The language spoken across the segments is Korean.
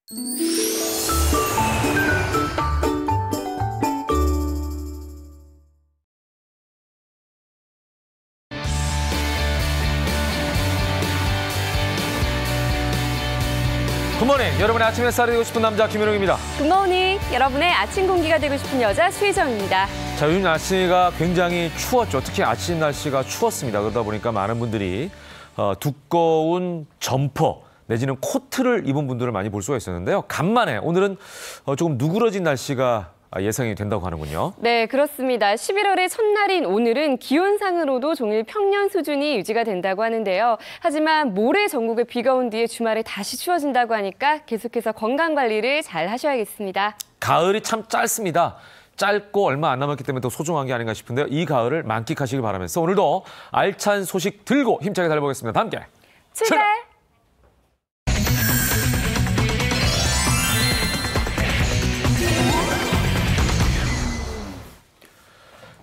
굿모닝, 여러분의 아침 햇살이 되고 싶은 남자 김현웅입니다. 굿모닝, 여러분의 아침 공기가 되고 싶은 여자 수희정입니다. 자, 요즘 날씨가 굉장히 추웠죠. 특히 아침 날씨가 추웠습니다. 그러다 보니까 많은 분들이 두꺼운 점퍼 내지는 코트를 입은 분들을 많이 볼 수가 있었는데요. 간만에 오늘은 조금 누그러진 날씨가 예상이 된다고 하는군요. 네, 그렇습니다. 11월의 첫날인 오늘은 기온상으로도 종일 평년 수준이 유지가 된다고 하는데요. 하지만 모레 전국에 비가 온 뒤에 주말에 다시 추워진다고 하니까 계속해서 건강관리를 잘 하셔야겠습니다. 가을이 참 짧습니다. 짧고 얼마 안 남았기 때문에 더 소중한 게 아닌가 싶은데요. 이 가을을 만끽하시길 바라면서 오늘도 알찬 소식 들고 힘차게 달려보겠습니다. 함께 출발!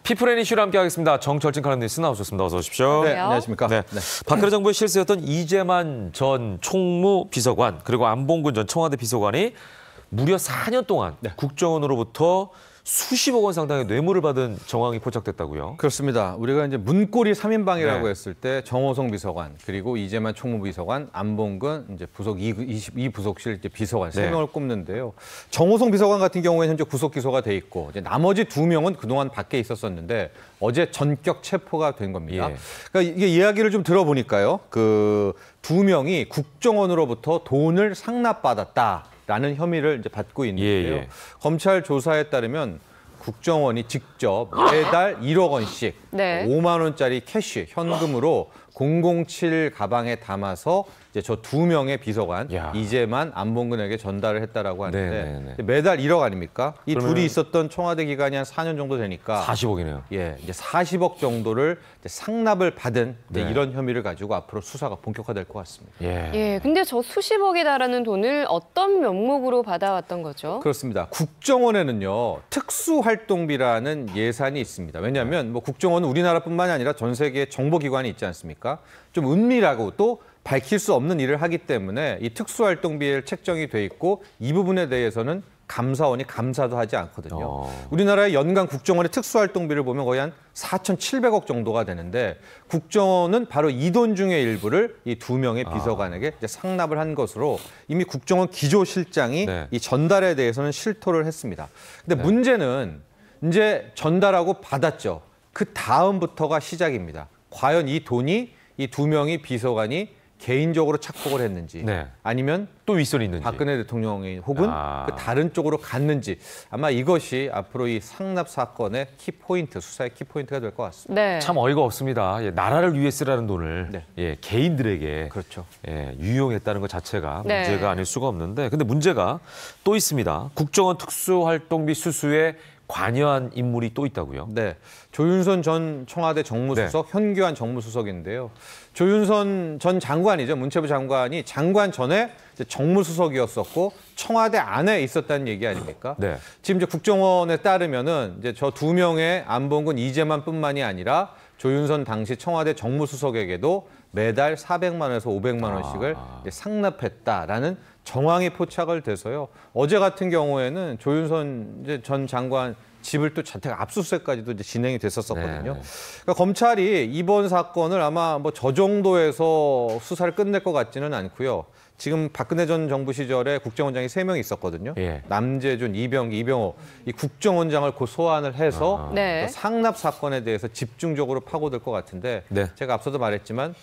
피플앤 이슈를 함께하겠습니다. 정철진 칼럼니스트 나오셨습니다. 어서 오십시오. 네, 안녕하십니까. 네. 박근혜 정부의 실세였던 이재만 전 총무비서관 그리고 안봉근 전 청와대 비서관이 무려 4년 동안 국정원으로부터 수십억 원 상당의 뇌물을 받은 정황이 포착됐다고요? 그렇습니다. 우리가 이제 문고리 3인방이라고 했을 때 정호성 비서관, 그리고 이재만 총무비서관, 안봉근 이제 부속 2부속실 이제 비서관 3명을 꼽는데요. 정호성 비서관 같은 경우에는 현재 구속 기소가 돼 있고 이제 나머지 2명은 그동안 밖에 있었었는데 어제 전격 체포가 된 겁니다. 예. 그러니까 이게 이야기를 좀 들어보니까요. 그 2명이 국정원으로부터 돈을 상납받았다. 라는 혐의를 이제 받고 있는데요. 예. 검찰 조사에 따르면 국정원이 직접 매달 1억 원씩 5만 원짜리 캐시 현금으로 007 가방에 담아서 이제 저 2명의 비서관 이재만, 안봉근에게 전달을 했다라고 하는데 매달 1억 아닙니까? 이 둘이 있었던 청와대 기간이 한 4년 정도 되니까 40억이네요. 예, 이제 40억 정도를 이제 상납을 받은 이런 혐의를 가지고 앞으로 수사가 본격화될 것 같습니다. 예, 근데 저 수십억에 달하는 돈을 어떤 명목으로 받아왔던 거죠? 그렇습니다. 국정원에는요 특수활동비라는 예산이 있습니다. 왜냐하면 뭐 국정원은 우리나라뿐만이 아니라 전 세계 정보기관이 있지 않습니까? 좀 은밀하고 또 밝힐 수 없는 일을 하기 때문에 이 특수활동비에 책정이 돼 있고 이 부분에 대해서는 감사원이 감사도 하지 않거든요. 우리나라의 연간 국정원의 특수활동비를 보면 거의 한 4,700억 정도가 되는데 국정원은 바로 이 돈 중의 일부를 이 2명의 비서관에게 이제 상납을 한 것으로 이미 국정원 기조실장이 이 전달에 대해서는 실토를 했습니다. 근데 문제는 이제 전달하고 받았죠. 그 다음부터가 시작입니다. 과연 이 돈이 이 2명의 비서관이 개인적으로 착복을 했는지 아니면 또 윗선이 있는지 박근혜 대통령이 혹은 그 다른 쪽으로 갔는지 아마 이것이 앞으로 이 상납 사건의 키포인트, 수사의 키포인트가 될 것 같습니다. 참 어이가 없습니다. 나라를 위해 쓰라는 돈을 개인들에게 유용했다는 것 자체가 문제가 아닐 수가 없는데 근데 문제가 또 있습니다. 국정원 특수활동비 수수에 관여한 인물이 또 있다고요? 네, 조윤선 전 청와대 정무수석, 현규환 정무수석인데요. 조윤선 전 장관이죠. 문체부 장관이 장관 전에 이제 정무수석이었었고 청와대 안에 있었다는 얘기 아닙니까? 지금 이제 국정원에 따르면은 이제 저 2명의 안봉근, 이재만뿐만이 아니라 조윤선 당시 청와대 정무수석에게도 매달 400만 원에서 500만 원씩을 이제 상납했다라는 정황이 포착을 돼서요. 어제 같은 경우에는 조윤선 이제 전 장관 집을 또 자택 압수수색까지도 이제 진행이 됐었거든요. 그러니까 검찰이 이번 사건을 아마 뭐 저 정도에서 수사를 끝낼 것 같지는 않고요. 지금 박근혜 전 정부 시절에 국정원장이 3명이 있었거든요. 남재준, 이병기, 이병호 이 국정원장을 곧 소환을 해서 상납 사건에 대해서 집중적으로 파고들 것 같은데 제가 앞서도 말했지만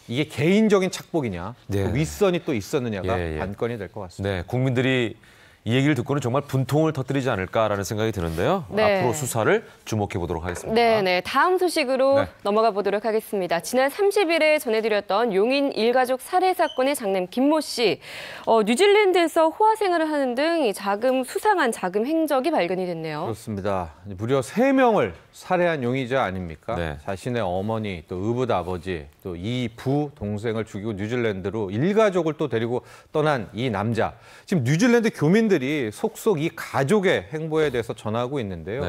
이게 개인적인 착복이냐, 윗선이 또 있었느냐가 관건이 될 것 같습니다. 국민들이 이 얘기를 듣고는 정말 분통을 터뜨리지 않을까라는 생각이 드는데요. 앞으로 수사를 주목해 보도록 하겠습니다. 다음 소식으로 넘어가 보도록 하겠습니다. 지난 30일에 전해드렸던 용인 일가족 살해 사건의 장남 김모 씨. 뉴질랜드에서 호화 생활을 하는 등 수상한 자금 행적이 발견이 됐네요. 그렇습니다. 무려 3명을 살해한 용의자 아닙니까? 자신의 어머니, 또 의붓 아버지, 또 이 부 동생을 죽이고 뉴질랜드로 일가족을 또 데리고 떠난 이 남자. 지금 뉴질랜드 교민들이 속속 이 가족의 행보에 대해서 전하고 있는데요.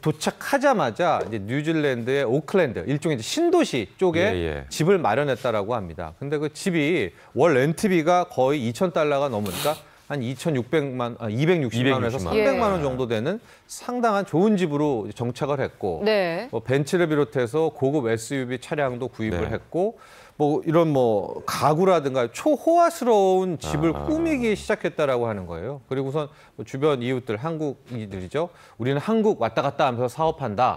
도착하자마자 이제 뉴질랜드의 오클랜드, 일종의 신도시 쪽에 집을 마련했다라고 합니다. 근데 그 집이 월 렌트비가 거의 $2,000가 넘으니까 한 2,600만, 260만 원에서 260만 300만 원 정도 되는 상당한 좋은 집으로 정착을 했고 네. 뭐 벤츠를 비롯해서 고급 SUV 차량도 구입을 네. 했고 뭐 이런 뭐 가구라든가 초호화스러운 집을 꾸미기 시작했다라고 하는 거예요. 그리고선 뭐 주변 이웃들 한국인들이죠. 우리는 한국 왔다 갔다 하면서 사업한다.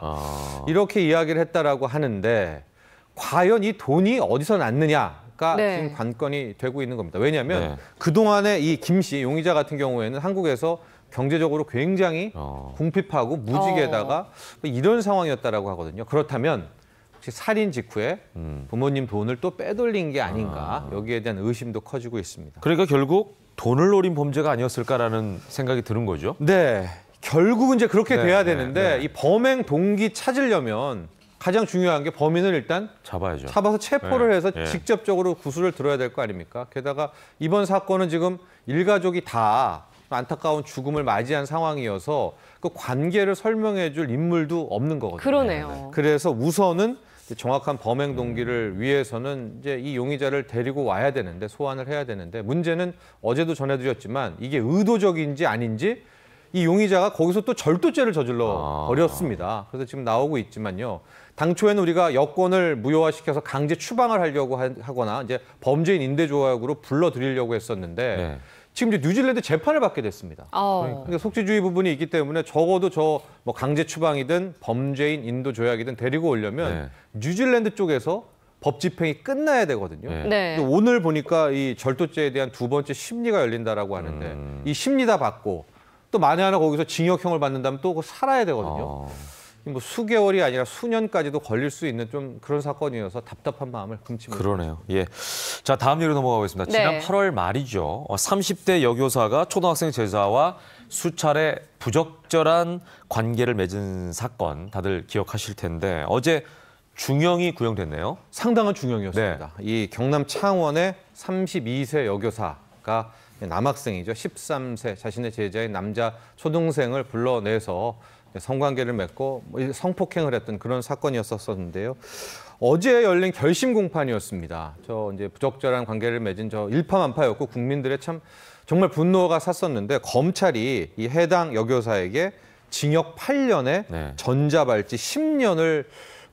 이렇게 이야기를 했다라고 하는데 과연 이 돈이 어디서 났느냐가 네. 지금 관건이 되고 있는 겁니다. 왜냐하면 네. 그동안에 이 김 씨, 용의자 같은 경우에는 한국에서 경제적으로 굉장히 궁핍하고 무지개다가 이런 상황이었다라고 하거든요. 그렇다면 혹시 살인 직후에 부모님 돈을 또 빼돌린 게 아닌가 여기에 대한 의심도 커지고 있습니다. 그러니까 결국 돈을 노린 범죄가 아니었을까라는 생각이 드는 거죠. 네, 결국은 이제 그렇게 네, 돼야 네, 되는데 네. 이 범행 동기 찾으려면 가장 중요한 게 범인을 일단 잡아야죠. 잡아서 체포를 네, 해서 네. 직접적으로 구술을 들어야 될 거 아닙니까? 게다가 이번 사건은 지금 일가족이 다 안타까운 죽음을 맞이한 상황이어서 그 관계를 설명해 줄 인물도 없는 거거든요. 그러네요. 그래서 우선은 정확한 범행 동기를 위해서는 이제 이 용의자를 데리고 와야 되는데 소환을 해야 되는데 문제는 어제도 전해드렸지만 이게 의도적인지 아닌지 이 용의자가 거기서 또 절도죄를 저질러 버렸습니다. 그래서 지금 나오고 있지만요. 당초에는 우리가 여권을 무효화시켜서 강제 추방을 하려고 하거나 이제 범죄인 인대조약으로 불러들이려고 했었는데 네. 지금 이제 뉴질랜드 재판을 받게 됐습니다. 그러니까 속죄주의 부분이 있기 때문에 적어도 저 뭐 강제 추방이든 범죄인 인도 조약이든 데리고 오려면 뉴질랜드 쪽에서 법 집행이 끝나야 되거든요. 네. 근데 오늘 보니까 이 절도죄에 대한 두 번째 심리가 열린다라고 하는데 이 심리 다 받고 또 만에 하나 거기서 징역형을 받는다면 또 살아야 되거든요. 뭐 수개월이 아니라 수년까지도 걸릴 수 있는 좀 그런 사건이어서 답답한 마음을 금치 못합니다. 그러네요. 예. 자, 다음 얘기로 넘어가겠습니다. 지난 네. 8월 말이죠. 30대 여교사가 초등학생 제자와 수차례 부적절한 관계를 맺은 사건 다들 기억하실 텐데 어제 중형이 구형됐네요. 상당한 중형이었습니다. 이 경남 창원의 32세 여교사가 남학생이죠. 13세 자신의 제자인 남자 초등생을 불러내서 성관계를 맺고 성폭행을 했던 그런 사건이었었는데요. 어제 열린 결심 공판이었습니다. 저 이제 부적절한 관계를 맺은 저 일파만파였고 국민들의 참 정말 분노가 샀었는데 검찰이 이 해당 여교사에게 징역 8년에 네. 전자발찌 10년을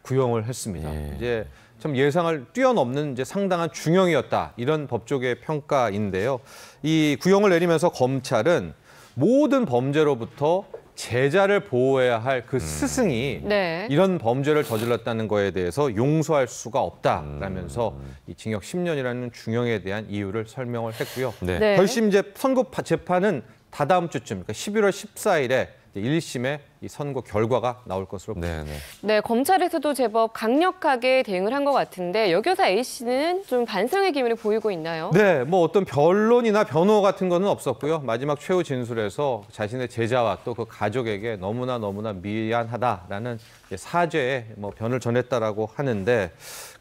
구형을 했습니다. 이제 참 예상을 뛰어넘는 이제 상당한 중형이었다 이런 법조계의 평가인데요. 이 구형을 내리면서 검찰은 모든 범죄로부터 제자를 보호해야 할 그 스승이 네. 이런 범죄를 저질렀다는 거에 대해서 용서할 수가 없다라면서 이 징역 10년이라는 중형에 대한 이유를 설명을 했고요. 네. 네. 결심 이제 선고 재판은 다다음 주쯤, 그러니까 11월 14일에 1심의 이 선고 결과가 나올 것으로 보입니다. 네, 네. 네, 검찰에서도 제법 강력하게 대응을 한 것 같은데 여교사 A씨는 좀 반성의 기미를 보이고 있나요? 네, 뭐 어떤 변론이나 변호 같은 거는 없었고요. 마지막 최후 진술에서 자신의 제자와 또 그 가족에게 너무나 미안하다라는 사죄의 뭐 변을 전했다라고 하는데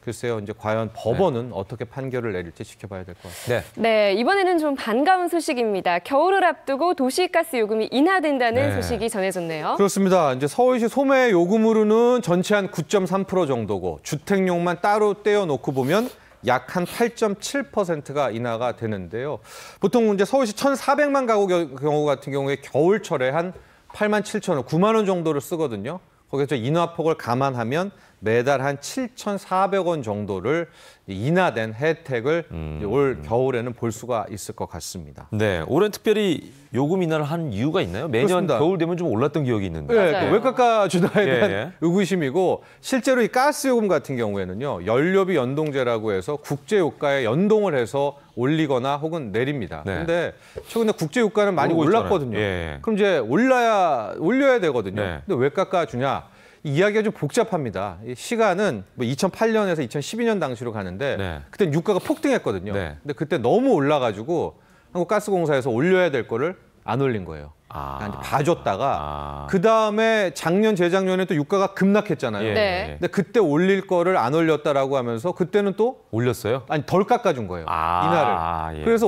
글쎄요, 이제 과연 법원은 어떻게 판결을 내릴지 지켜봐야 될 것 같습니다. 네. 네, 이번에는 좀 반가운 소식입니다. 겨울을 앞두고 도시가스 요금이 인하된다는 네. 소식이 전해졌네요. 그렇습니다. 이제 서울시 소매 요금으로는 전체 한 9.3% 정도고 주택용만 따로 떼어놓고 보면 약 한 8.7%가 인하가 되는데요. 보통 이제 서울시 1,400만 가구 경우 같은 경우에 겨울철에 한 8만 7천 원, 9만 원 정도를 쓰거든요. 거기서 인하폭을 감안하면 매달 한 7,400원 정도를 인하된 혜택을 올 겨울에는 볼 수가 있을 것 같습니다. 네, 올해는 특별히 요금 인하를 한 이유가 있나요? 매년 그렇습니다. 겨울 되면 좀 올랐던 기억이 있는데. 네, 맞아요. 왜 깎아주나에 대한 예. 의구심이고 실제로 이 가스 요금 같은 경우에는요. 연료비 연동제라고 해서 국제유가에 연동을 해서 올리거나 혹은 내립니다. 네. 근데 최근에 국제유가는 많이 오르고 올랐거든요. 있잖아요. 예. 그럼 이제 올려야 되거든요. 네. 근데 왜 깎아주냐? 이 이야기가 좀 복잡합니다. 이 시간은 뭐 2008년에서 2012년 당시로 가는데 네. 그때 유가가 폭등했거든요. 네. 근데 그때 너무 올라가지고 한국가스공사에서 올려야 될 거를 안 올린 거예요. 그러니까 봐줬다가 그 다음에 작년 재작년에 또 유가가 급락했잖아요. 예. 네. 근데 그때 올릴 거를 안 올렸다라고 하면서 그때는 또 올렸어요? 아니 덜 깎아준 거예요. 아, 인하를. 예. 그래서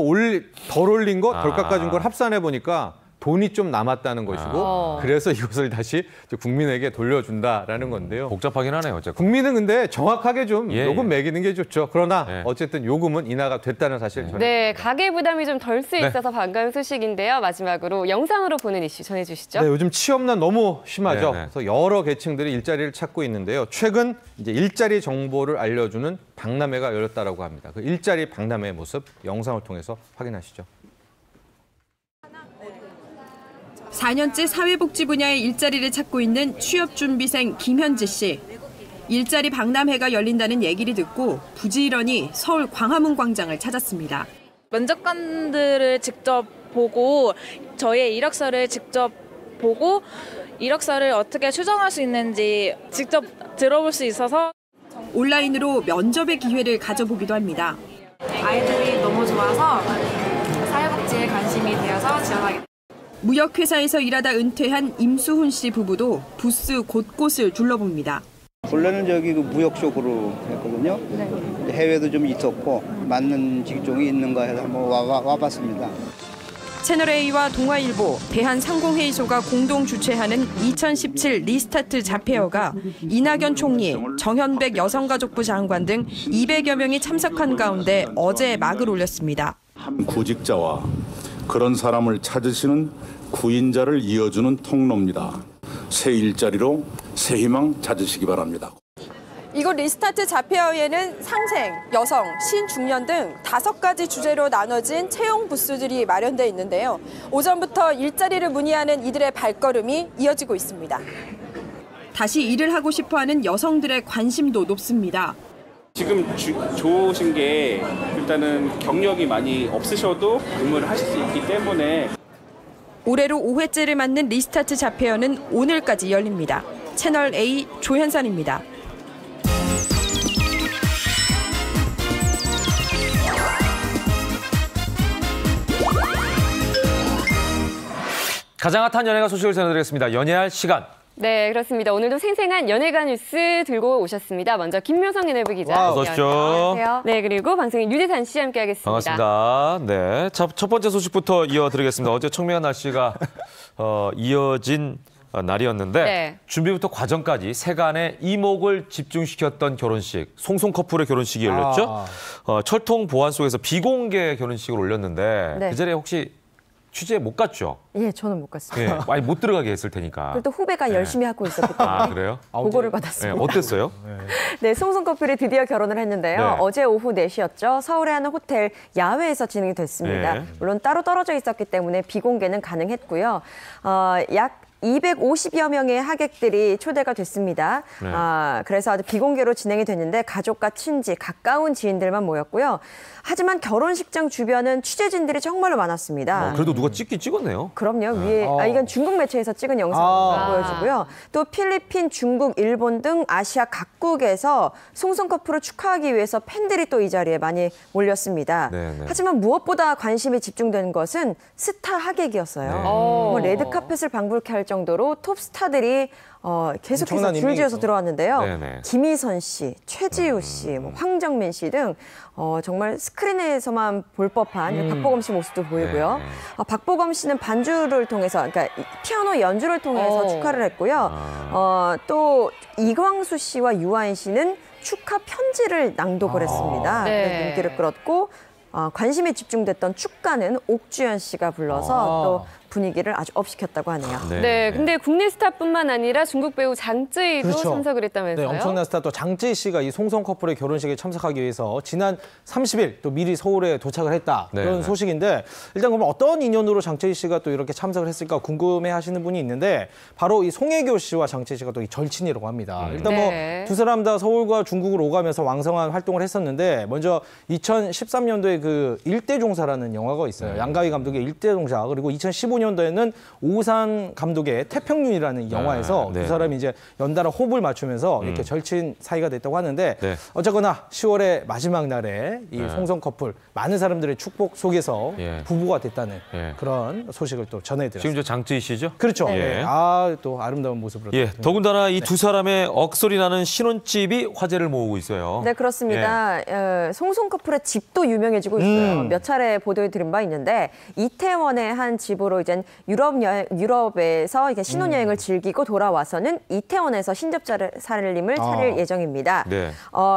덜 올린 거, 덜 깎아준 걸 합산해 보니까 돈이 좀 남았다는 것이고 그래서 이것을 다시 국민에게 돌려준다라는 건데요. 복잡하긴 하네요. 어쨌든. 국민은 근데 정확하게 좀 예, 요금 예. 매기는 게 좋죠. 그러나 예. 어쨌든 요금은 인하가 됐다는 사실 전해. 네, 가계 부담이 좀 덜 수 네. 있어서 반가운 소식인데요. 마지막으로 영상으로 보는 이슈 전해주시죠. 네, 요즘 취업난 너무 심하죠. 네, 네. 그래서 여러 계층들이 일자리를 찾고 있는데요. 최근 이제 일자리 정보를 알려주는 박람회가 열렸다라고 합니다. 그 일자리 박람회의 모습 영상을 통해서 확인하시죠. 4년째 사회복지 분야의 일자리를 찾고 있는 취업준비생 김현지 씨. 일자리 박람회가 열린다는 얘기를 듣고 부지런히 서울 광화문 광장을 찾았습니다. 면접관들을 직접 보고 저희의 이력서를 직접 보고 이력서를 어떻게 수정할 수 있는지 직접 들어볼 수 있어서 온라인으로 면접의 기회를 가져보기도 합니다. 아이들이 너무 좋아서 사회복지에 관심이 되어서 지원하게 됐습니다. 무역회사에서 일하다 은퇴한 임수훈 씨 부부도 부스 곳곳을 둘러봅니다. 원래는 저기 그 무역 쪽으로 했거든요. 네. 해외도 좀 있었고 맞는 직종이 있는가 해서 한번 와봤습니다. 채널A와 동아일보, 대한상공회의소가 공동 주최하는 2017 리스타트 자폐어가 이낙연 총리, 정현백 여성가족부 장관 등 200여 명이 참석한 가운데 어제 막을 올렸습니다. 한 구직자와 그런 사람을 찾으시는 구인자를 이어주는 통로입니다. 새 일자리로 새 희망 찾으시기 바랍니다. 이곳 리스타트 자폐어에는 상생, 여성, 신중년 등 5가지 주제로 나눠진 채용 부스들이 마련돼 있는데요. 오전부터 일자리를 문의하는 이들의 발걸음이 이어지고 있습니다. 다시 일을 하고 싶어하는 여성들의 관심도 높습니다. 지금 좋으신 게 일단은 경력이 많이 없으셔도 근무를 하실 수 있기 때문에 올해로 5회째를 맞는 리스타트 자폐어는 오늘까지 열립니다. 채널A 조현선입니다. 가장 핫한 연예가 소식을 전해드리겠습니다. 연예할 시간. 네, 그렇습니다. 오늘도 생생한 연예가 뉴스 들고 오셨습니다. 먼저 김묘성 연예부 기자. 어서 오십시오. 안녕하세요. 네, 그리고 방송인 유재산 씨 함께하겠습니다. 반갑습니다. 네, 첫 번째 소식부터 이어드리겠습니다. 어제 청명한 날씨가 이어진 날이었는데 네. 준비부터 과정까지 세간의 이목을 집중시켰던 결혼식, 송송 커플의 결혼식이 열렸죠. 철통 보안 속에서 비공개 결혼식을 올렸는데 네. 그 자리에 혹시 취재 못 갔죠? 예, 저는 못 갔습니다. 예, 많이 못 들어가게 했을 테니까. 그리고 또 후배가 열심히 하고 있었기 때문에 아, 그래요? 보고를 네, 받았습니다. 어땠어요? 네, 송송 커플이 드디어 결혼을 했는데요. 네. 어제 오후 4시였죠. 서울의 한 호텔 야외에서 진행이 됐습니다. 네. 물론 따로 떨어져 있었기 때문에 비공개는 가능했고요. 약 250여 명의 하객들이 초대가 됐습니다. 네. 그래서 아주 비공개로 진행이 됐는데 가족과 친지, 가까운 지인들만 모였고요. 하지만 결혼식장 주변은 취재진들이 정말로 많았습니다. 그래도 누가 찍긴 찍었네요. 그럼요. 위에 이건 중국 매체에서 찍은 영상으로 보여주고요. 또 필리핀, 중국, 일본 등 아시아 각국에서 송송 커플을 축하하기 위해서 팬들이 또 이 자리에 많이 몰렸습니다. 네네. 하지만 무엇보다 관심이 집중된 것은 스타 하객이었어요. 네. 뭐 레드카펫을 방불케 할 정도로 톱 스타들이 계속해서 줄지어서 들어왔는데요. 네네. 김희선 씨, 최지우 씨, 뭐 황정민 씨 등 정말 스크린에서만 볼 법한 박보검 씨 모습도 보이고요. 네. 박보검 씨는 반주를 통해서, 그러니까 피아노 연주를 통해서 축하를 했고요. 또 이광수 씨와 유아인 씨는 축하 편지를 낭독을 했습니다. 네. 그래서 눈길을 끌었고 관심이 집중됐던 축가는 옥주현 씨가 불러서 또 분위기를 아주 업시켰다고 하네요. 네, 근데 국내 스타뿐만 아니라 중국 배우 장쯔이도 그렇죠. 참석을 했다면서요? 네, 엄청난 스타 또 장쯔이 씨가 이 송송 커플의 결혼식에 참석하기 위해서 지난 30일 또 미리 서울에 도착을 했다. 네, 그런 네. 소식인데 일단 그러면 어떤 인연으로 장쯔이 씨가 또 이렇게 참석을 했을까 궁금해하시는 분이 있는데 바로 이 송혜교 씨와 장쯔이 씨가 또 이 절친이라고 합니다. 일단 네. 뭐 두 사람 다 서울과 중국을 오가면서 왕성한 활동을 했었는데 먼저 2013년도에 그 일대종사라는 영화가 있어요. 양가위 감독의 일대종사 그리고 2015년도에는 오산 감독의 태평윤이라는 영화에서 네. 두 사람이 이제 연달아 호흡을 맞추면서 이렇게 절친 사이가 됐다고 하는데 네. 어쨌거나 10월의 마지막 날에 이 송송 커플 많은 사람들의 축복 속에서 예. 부부가 됐다는 예. 그런 소식을 또 전해드렸습니다. 지금 저 장쯔이 씨죠? 그렇죠. 예. 또 아름다운 모습으로. 예, 더군다나 이 두 사람의 억소리 나는 신혼집이 화제를 모으고 있어요. 네, 그렇습니다. 송송 커플의 집도 유명해지고 있어요. 몇 차례 보도해 드린 바 있는데 이태원의 한 집으로 이제 이제 유럽에서 이게 신혼여행을 즐기고 돌아와서는 이태원에서 신접사를님을 차릴 예정입니다. 네.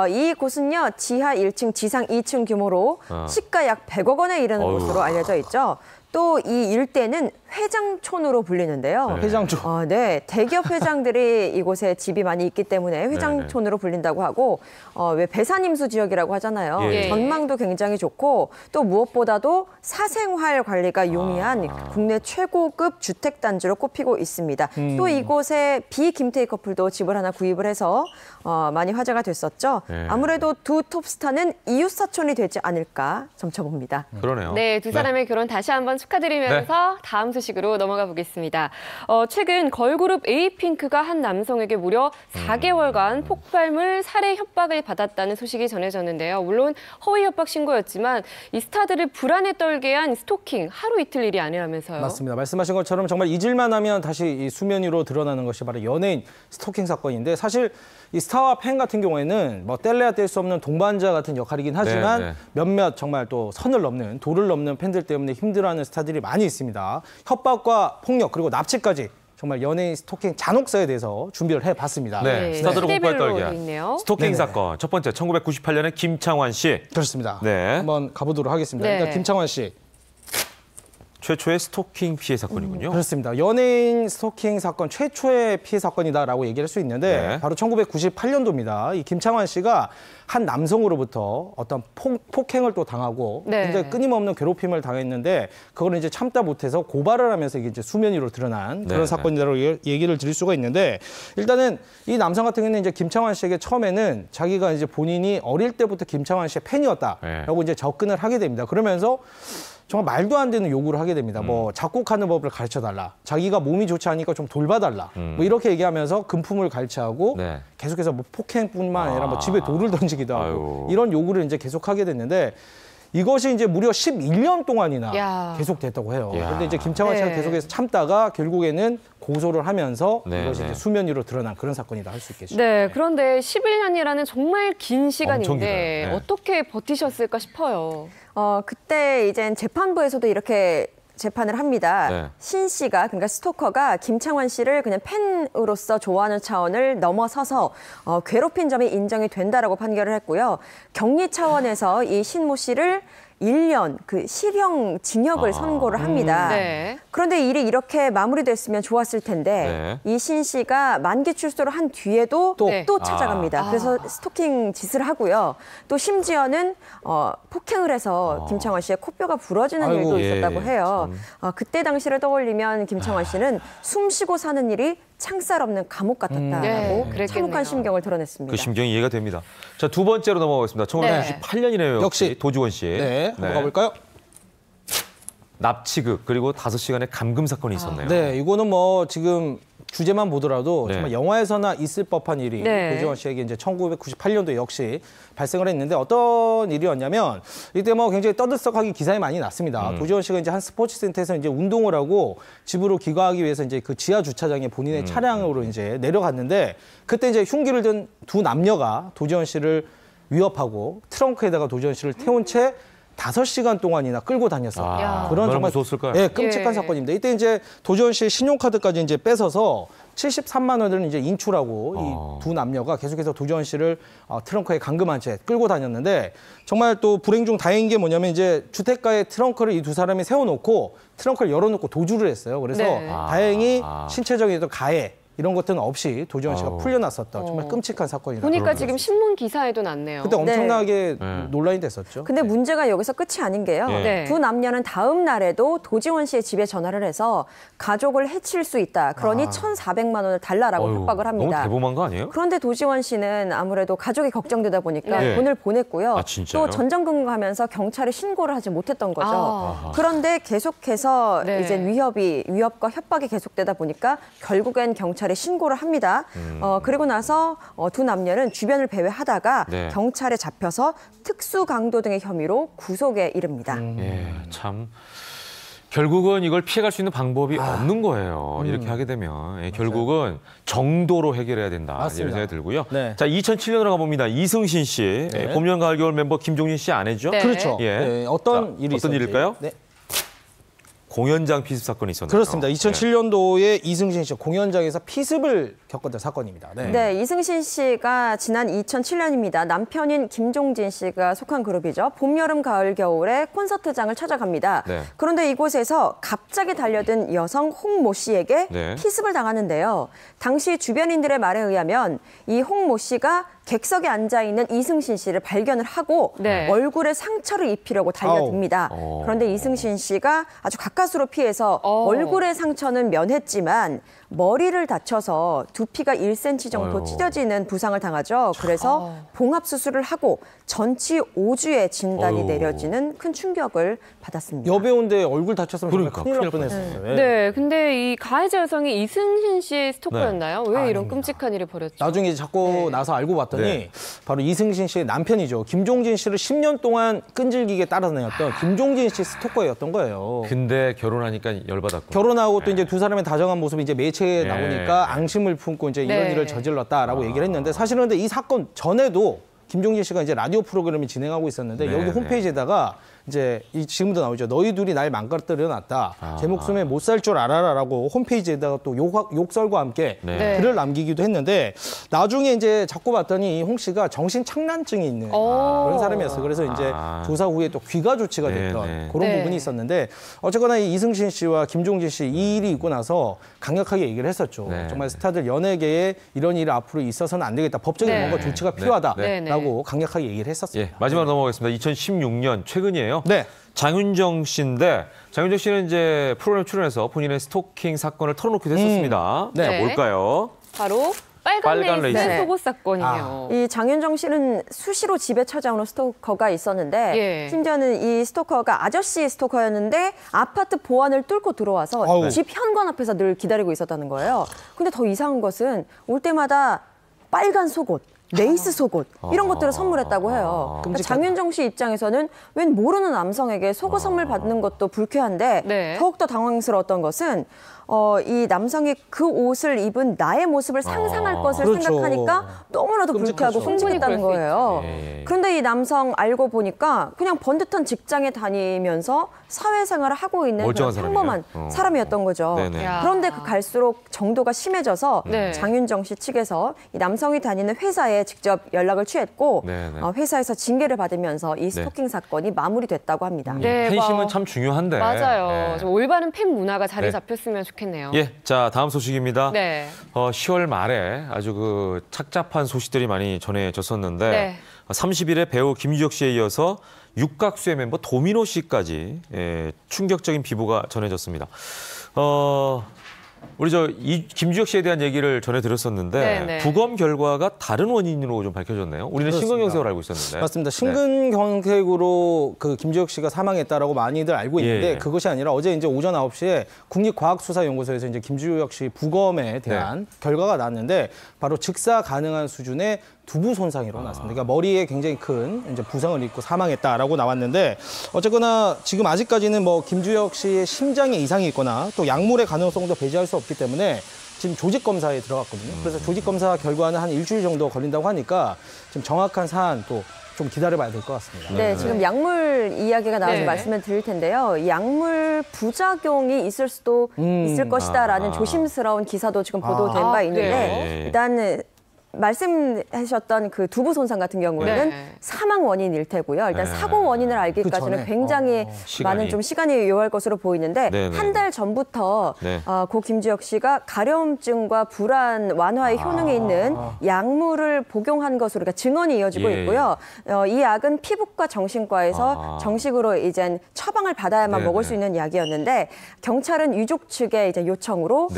이 곳은요 지하 1층, 지상 2층 규모로 시가 약 100억 원에 이르는 곳으로 알려져 있죠. 또 이 일대는 회장촌으로 불리는데요. 네. 회장촌. 네, 대기업 회장들이 이곳에 집이 많이 있기 때문에 회장촌으로 불린다고 하고 왜 배산임수 지역이라고 하잖아요. 예. 전망도 굉장히 좋고 또 무엇보다도 사생활 관리가 용이한 국내 최고급 주택 단지로 꼽히고 있습니다. 또 이곳에 비김태희 커플도 집을 하나 구입을 해서 많이 화제가 됐었죠. 예. 아무래도 두 톱스타는 이웃 사촌이 되지 않을까 점쳐봅니다. 그러네요. 네, 두 사람의 결혼 다시 한번 축하드리면서 다음 소식으로 넘어가 보겠습니다. 최근 걸그룹 에이핑크가 한 남성에게 무려 4개월간 폭발물 살해 협박을 받았다는 소식이 전해졌는데요. 물론 허위 협박 신고였지만 이 스타들을 불안에 떨게 한 스토킹 하루 이틀 일이 아니라면서요. 맞습니다. 말씀하신 것처럼 정말 잊을만 하면 다시 이 수면 위로 드러나는 것이 바로 연예인 스토킹 사건인데 사실 이 스타와 팬 같은 경우에는 뭐 뗄래야 뗄 수 없는 동반자 같은 역할이긴 하지만 네. 몇몇 정말 또 선을 넘는 도를 넘는 팬들 때문에 힘들어하는 스타들이 많이 있습니다. 협박과 폭력 그리고 납치까지 정말 연예인 스토킹 잔혹사에 대해서 준비를 해봤습니다. 네, 스타들을 공포에 떨게 한 있네요. 스토킹 네네. 사건. 첫 번째 1998년에 김창완 씨. 그렇습니다. 네. 한번 가보도록 하겠습니다. 네. 일단 김창완 씨. 최초의 스토킹 피해 사건이군요. 그렇습니다. 연예인 스토킹 사건 최초의 피해 사건이다라고 얘기할 수 있는데 네. 바로 1998년도입니다. 이 김창완 씨가 한 남성으로부터 어떤 폭행을 또 당하고 네. 굉장히 끊임없는 괴롭힘을 당했는데 그걸 이제 참다 못해서 고발을 하면서 이게 이제 수면 위로 드러난 그런 네. 사건이라고 얘기를 드릴 수가 있는데 일단은 이 남성 같은 경우는 이제 김창완 씨에게 처음에는 자기가 이제 본인이 어릴 때부터 김창완 씨의 팬이었다라고 이제 접근을 하게 됩니다. 그러면서 정말 말도 안 되는 요구를 하게 됩니다. 뭐 작곡하는 법을 가르쳐달라. 자기가 몸이 좋지 않으니까 좀 돌봐달라. 뭐 이렇게 얘기하면서 금품을 갈취하고 네. 계속해서 뭐 폭행뿐만 아니라 뭐 집에 돌을 던지기도 하고 아유. 이런 요구를 이제 계속하게 됐는데 이것이 이제 무려 11년 동안이나 야. 계속됐다고 해요. 야. 그런데 이제 김창완 씨가 네. 계속해서 참다가 결국에는 고소를 하면서 네, 이것이 네. 이제 수면 위로 드러난 그런 사건이다 할 수 있겠죠. 네, 그런데 11년이라는 정말 긴 엄청 시간인데 길어요. 네. 어떻게 버티셨을까 싶어요. 그때 이제 재판부에서도 이렇게 재판을 합니다. 네. 신 씨가 그러니까 스토커가 김창완 씨를 그냥 팬으로서 좋아하는 차원을 넘어서서 괴롭힌 점이 인정이 된다라고 판결을 했고요. 격리 차원에서 이 신모 씨를 1년 그 실형 징역을 선고를 합니다. 네. 그런데 일이 이렇게 마무리됐으면 좋았을 텐데 이 신 씨가 만기 출소를 한 뒤에도 또 찾아갑니다. 그래서 스토킹 짓을 하고요. 또 심지어는 폭행을 해서 김창완 씨의 코뼈가 부러지는 일도 있었다고 해요. 그때 당시를 떠올리면 김창완 씨는 숨쉬고 사는 일이 창살 없는 감옥 같았다라고 참혹한 심경을 드러냈습니다. 그 심경이 이해가 됩니다. 자, 두 번째로 넘어가겠습니다. 1998년이네요. 역시 도지원 씨. 네, 한번 가볼까요? 납치극 그리고 5시간의 감금 사건이 있었네요. 네, 이거는 뭐 지금 주제만 보더라도 네. 정말 영화에서나 있을 법한 일이 네. 도지원 씨에게 이제 1998년도에 역시 발생을 했는데 어떤 일이었냐면 이때 뭐 굉장히 떠들썩하게 기사에 많이 났습니다. 도지원 씨가 이제 한 스포츠 센터에서 이제 운동을 하고 집으로 귀가하기 위해서 이제 그 지하 주차장에 본인의 차량으로 이제 내려갔는데 그때 이제 흉기를 든 두 남녀가 도지원 씨를 위협하고 트렁크에다가 도지원 씨를 태운 채 5시간 동안이나 끌고 다녔어요. 그런 정말 무서웠을까요? 네, 끔찍한 사건입니다. 이때 이제 도지원 씨의 신용카드까지 이제 뺏어서 73만 원을 이제 인출하고 이 두 남녀가 계속해서 도지원 씨를 트렁크에 감금한 채 끌고 다녔는데 정말 또 불행 중 다행인 게 뭐냐면 이제 주택가에 트렁크를 이 두 사람이 세워놓고 트렁크를 열어놓고 도주를 했어요. 그래서 다행히 신체적인 어떤 가해 이런 것들은 없이 도지원 씨가 풀려났었다. 정말 끔찍한 사건이다. 보니까 지금 신문 기사에도 났네요. 그때 엄청나게 논란이 됐었죠. 근데 문제가 여기서 끝이 아닌 게요. 네. 두 남녀는 다음 날에도 도지원 씨의 집에 전화를 해서 가족을 해칠 수 있다. 그러니 1,400만 원을 달라라고 협박을 합니다. 너무 대범한 거 아니에요? 그런데 도지원 씨는 아무래도 가족이 걱정되다 보니까 네. 돈을 보냈고요. 아, 진짜요? 또 전전긍긍하면서 경찰에 신고를 하지 못했던 거죠. 아. 그런데 계속해서 네. 이제 위협과 협박이 계속되다 보니까 결국엔 경찰에 신고를 합니다. 그리고 나서 두 남녀는 주변을 배회하다가 네. 경찰에 잡혀서 특수 강도 등의 혐의로 구속에 이릅니다. 예, 참. 결국은 이걸 피해갈 수 있는 방법이 없는 거예요. 이렇게 하게 되면. 예, 결국은 정도로 해결해야 된다. 맞습니다. 이런 생각이 들고요. 네. 자, 2007년으로 가봅니다. 이승신 씨. 네. 예, 봄, 가을, 겨울 멤버 김종민 씨 아내죠? 네. 그렇죠. 예. 네, 어떤 자, 일이 어떤 있었는지. 일일까요? 네. 공연장 피습 사건이 있었네요. 그렇습니다. 2007년도에 이승신 씨 공연장에서 피습을 겪었던 사건입니다. 네, 이승신 씨가 지난 2007년입니다. 남편인 김종진 씨가 속한 그룹이죠. 봄, 여름, 가을, 겨울에 콘서트장을 찾아갑니다. 네. 그런데 이곳에서 갑자기 달려든 여성 홍모 씨에게 네. 피습을 당하는데요. 당시 주변인들의 말에 의하면 이 홍모 씨가 객석에 앉아있는 이승신 씨를 발견을 하고 네. 얼굴에 상처를 입히려고 달려듭니다. 그런데 이승신 씨가 아주 가까스로 피해서 얼굴의 상처는 면했지만 머리를 다쳐서 두피가 1cm 정도 찢어지는 부상을 당하죠. 그래서 봉합수술을 하고 전치 5주의 진단이 내려지는 큰 충격을 받았습니다. 여배우인데 얼굴 다쳤으면 그러니까, 큰일 날 뻔했어요. 네, 근데 이 가해자 여성이 이승신 씨의 스토커였나요? 왜 이런 끔찍한 일을 벌였죠? 나중에 자꾸 나서 알고 봤더니 바로 이승신 씨의 남편이죠. 김종진 씨를 10년 동안 끈질기게 따라다녔던 김종진 씨 스토커였던 거예요. 근데 결혼하니까 열받았고. 결혼하고 또 이제 두 사람의 다정한 모습이 이제 매체에 나오니까 앙심을 품고 이제 이런 일을 저질렀다라고 얘기를 했는데 사실은 근데 이 사건 전에도 김종진 씨가 이제 라디오 프로그램을 진행하고 있었는데 여기 홈페이지에다가 이제 지금도 나오죠. 너희 둘이 날 망가뜨려놨다. 제 목숨에 못 살 줄 알아라라고 홈페이지에다가 또 욕설과 함께 글을 남기기도 했는데 나중에 이제 자꾸 봤더니 이 홍 씨가 정신 착란증이 있는 그런 사람이었어요. 그래서 이제 조사 후에 또 귀가 조치가 됐던 그런 부분이 있었는데 어쨌거나 이 이승신 씨와 김종진 씨 이 일이 있고 나서 강력하게 얘기를 했었죠. 정말 스타들 연예계에 이런 일이 앞으로 있어서는 안 되겠다. 법적인 뭔가 조치가 필요하다라고 강력하게 얘기를 했었습니다. 마지막으로 넘어가겠습니다. 2016년 최근이에요. 네. 장윤정 씨인데 장윤정 씨는 이제 프로그램 출연해서 본인의 스토킹 사건을 털어놓기도 했었습니다. 자, 뭘까요? 바로 빨간 레이스 속옷 사건이에요. 이 장윤정 씨는 수시로 집에 찾아오는 스토커가 있었는데 심지어는 이 스토커가 아저씨 스토커였는데 아파트 보안을 뚫고 들어와서 집 현관 앞에서 늘 기다리고 있었다는 거예요. 근데 더 이상한 것은 올 때마다 빨간 속옷, 레이스 속옷 이런 것들을 선물했다고 해요. 그러니까 장윤정 씨 입장에서는 웬 모르는 남성에게 속옷 선물 받는 것도 불쾌한데 더욱더 당황스러웠던 것은 이 남성이 그 옷을 입은 나의 모습을 상상할 것을 생각하니까 너무나도 불쾌하고 끔찍했다는 거예요. 그런데 이 남성 알고 보니까 그냥 번듯한 직장에 다니면서 사회생활을 하고 있는 그런 평범한 사람이었던 거죠. 그런데 그 갈수록 정도가 심해져서 장윤정 씨 측에서 이 남성이 다니는 회사에 직접 연락을 취했고 회사에서 징계를 받으면서 이 스토킹 사건이 마무리됐다고 합니다. 팬심은 참 중요한데. 맞아요. 좀 올바른 팬 문화가 자리 잡혔으면 좋겠네요. 자, 다음 소식입니다. 10월 말에 아주 그 착잡한 소식들이 많이 전해졌었는데 30일에 배우 김주혁 씨에 이어서 육각수의 멤버 도미노 씨까지 충격적인 비보가 전해졌습니다. 우리 김주혁 씨에 대한 얘기를 전해드렸었는데 부검 결과가 다른 원인으로 좀 밝혀졌네요. 우리는 심근경색으로 알고 있었는데. 맞습니다. 심근경색으로 그 김주혁 씨가 사망했다라고 많이들 알고 있는데 그것이 아니라 어제 이제 오전 9시에 국립과학수사연구소에서 이제 김주혁 씨 부검에 대한 결과가 나왔는데 바로 즉사 가능한 수준의 두부 손상이 일어났습니다. 그러니까 머리에 굉장히 큰 이제 부상을 입고 사망했다라고 나왔는데 어쨌거나 지금 아직까지는 뭐 김주혁 씨의 심장에 이상이 있거나 또 약물의 가능성도 배제할 수 없기 때문에 지금 조직 검사에 들어갔거든요. 그래서 조직 검사 결과는 한 일주일 정도 걸린다고 하니까 지금 정확한 사안 또 좀 기다려봐야 될 것 같습니다. 네, 지금 약물 이야기가 나와서 말씀을 드릴 텐데요. 이 약물 부작용이 있을 수도 있을 것이다라는 조심스러운 기사도 지금 보도된 바 있는데 일단 말씀하셨던 그 두부 손상 같은 경우에는 사망 원인일 테고요. 일단 사고 원인을 알기까지는 굉장히 많은 좀 시간이 요할 것으로 보이는데 한 달 전부터 고 김주혁 씨가 가려움증과 불안 완화의 효능이 있는 약물을 복용한 것으로 그러니까 증언이 이어지고 있고요. 이 약은 피부과 정신과에서 정식으로 이제 처방을 받아야만 먹을 수 있는 약이었는데 경찰은 유족 측의 이제 요청으로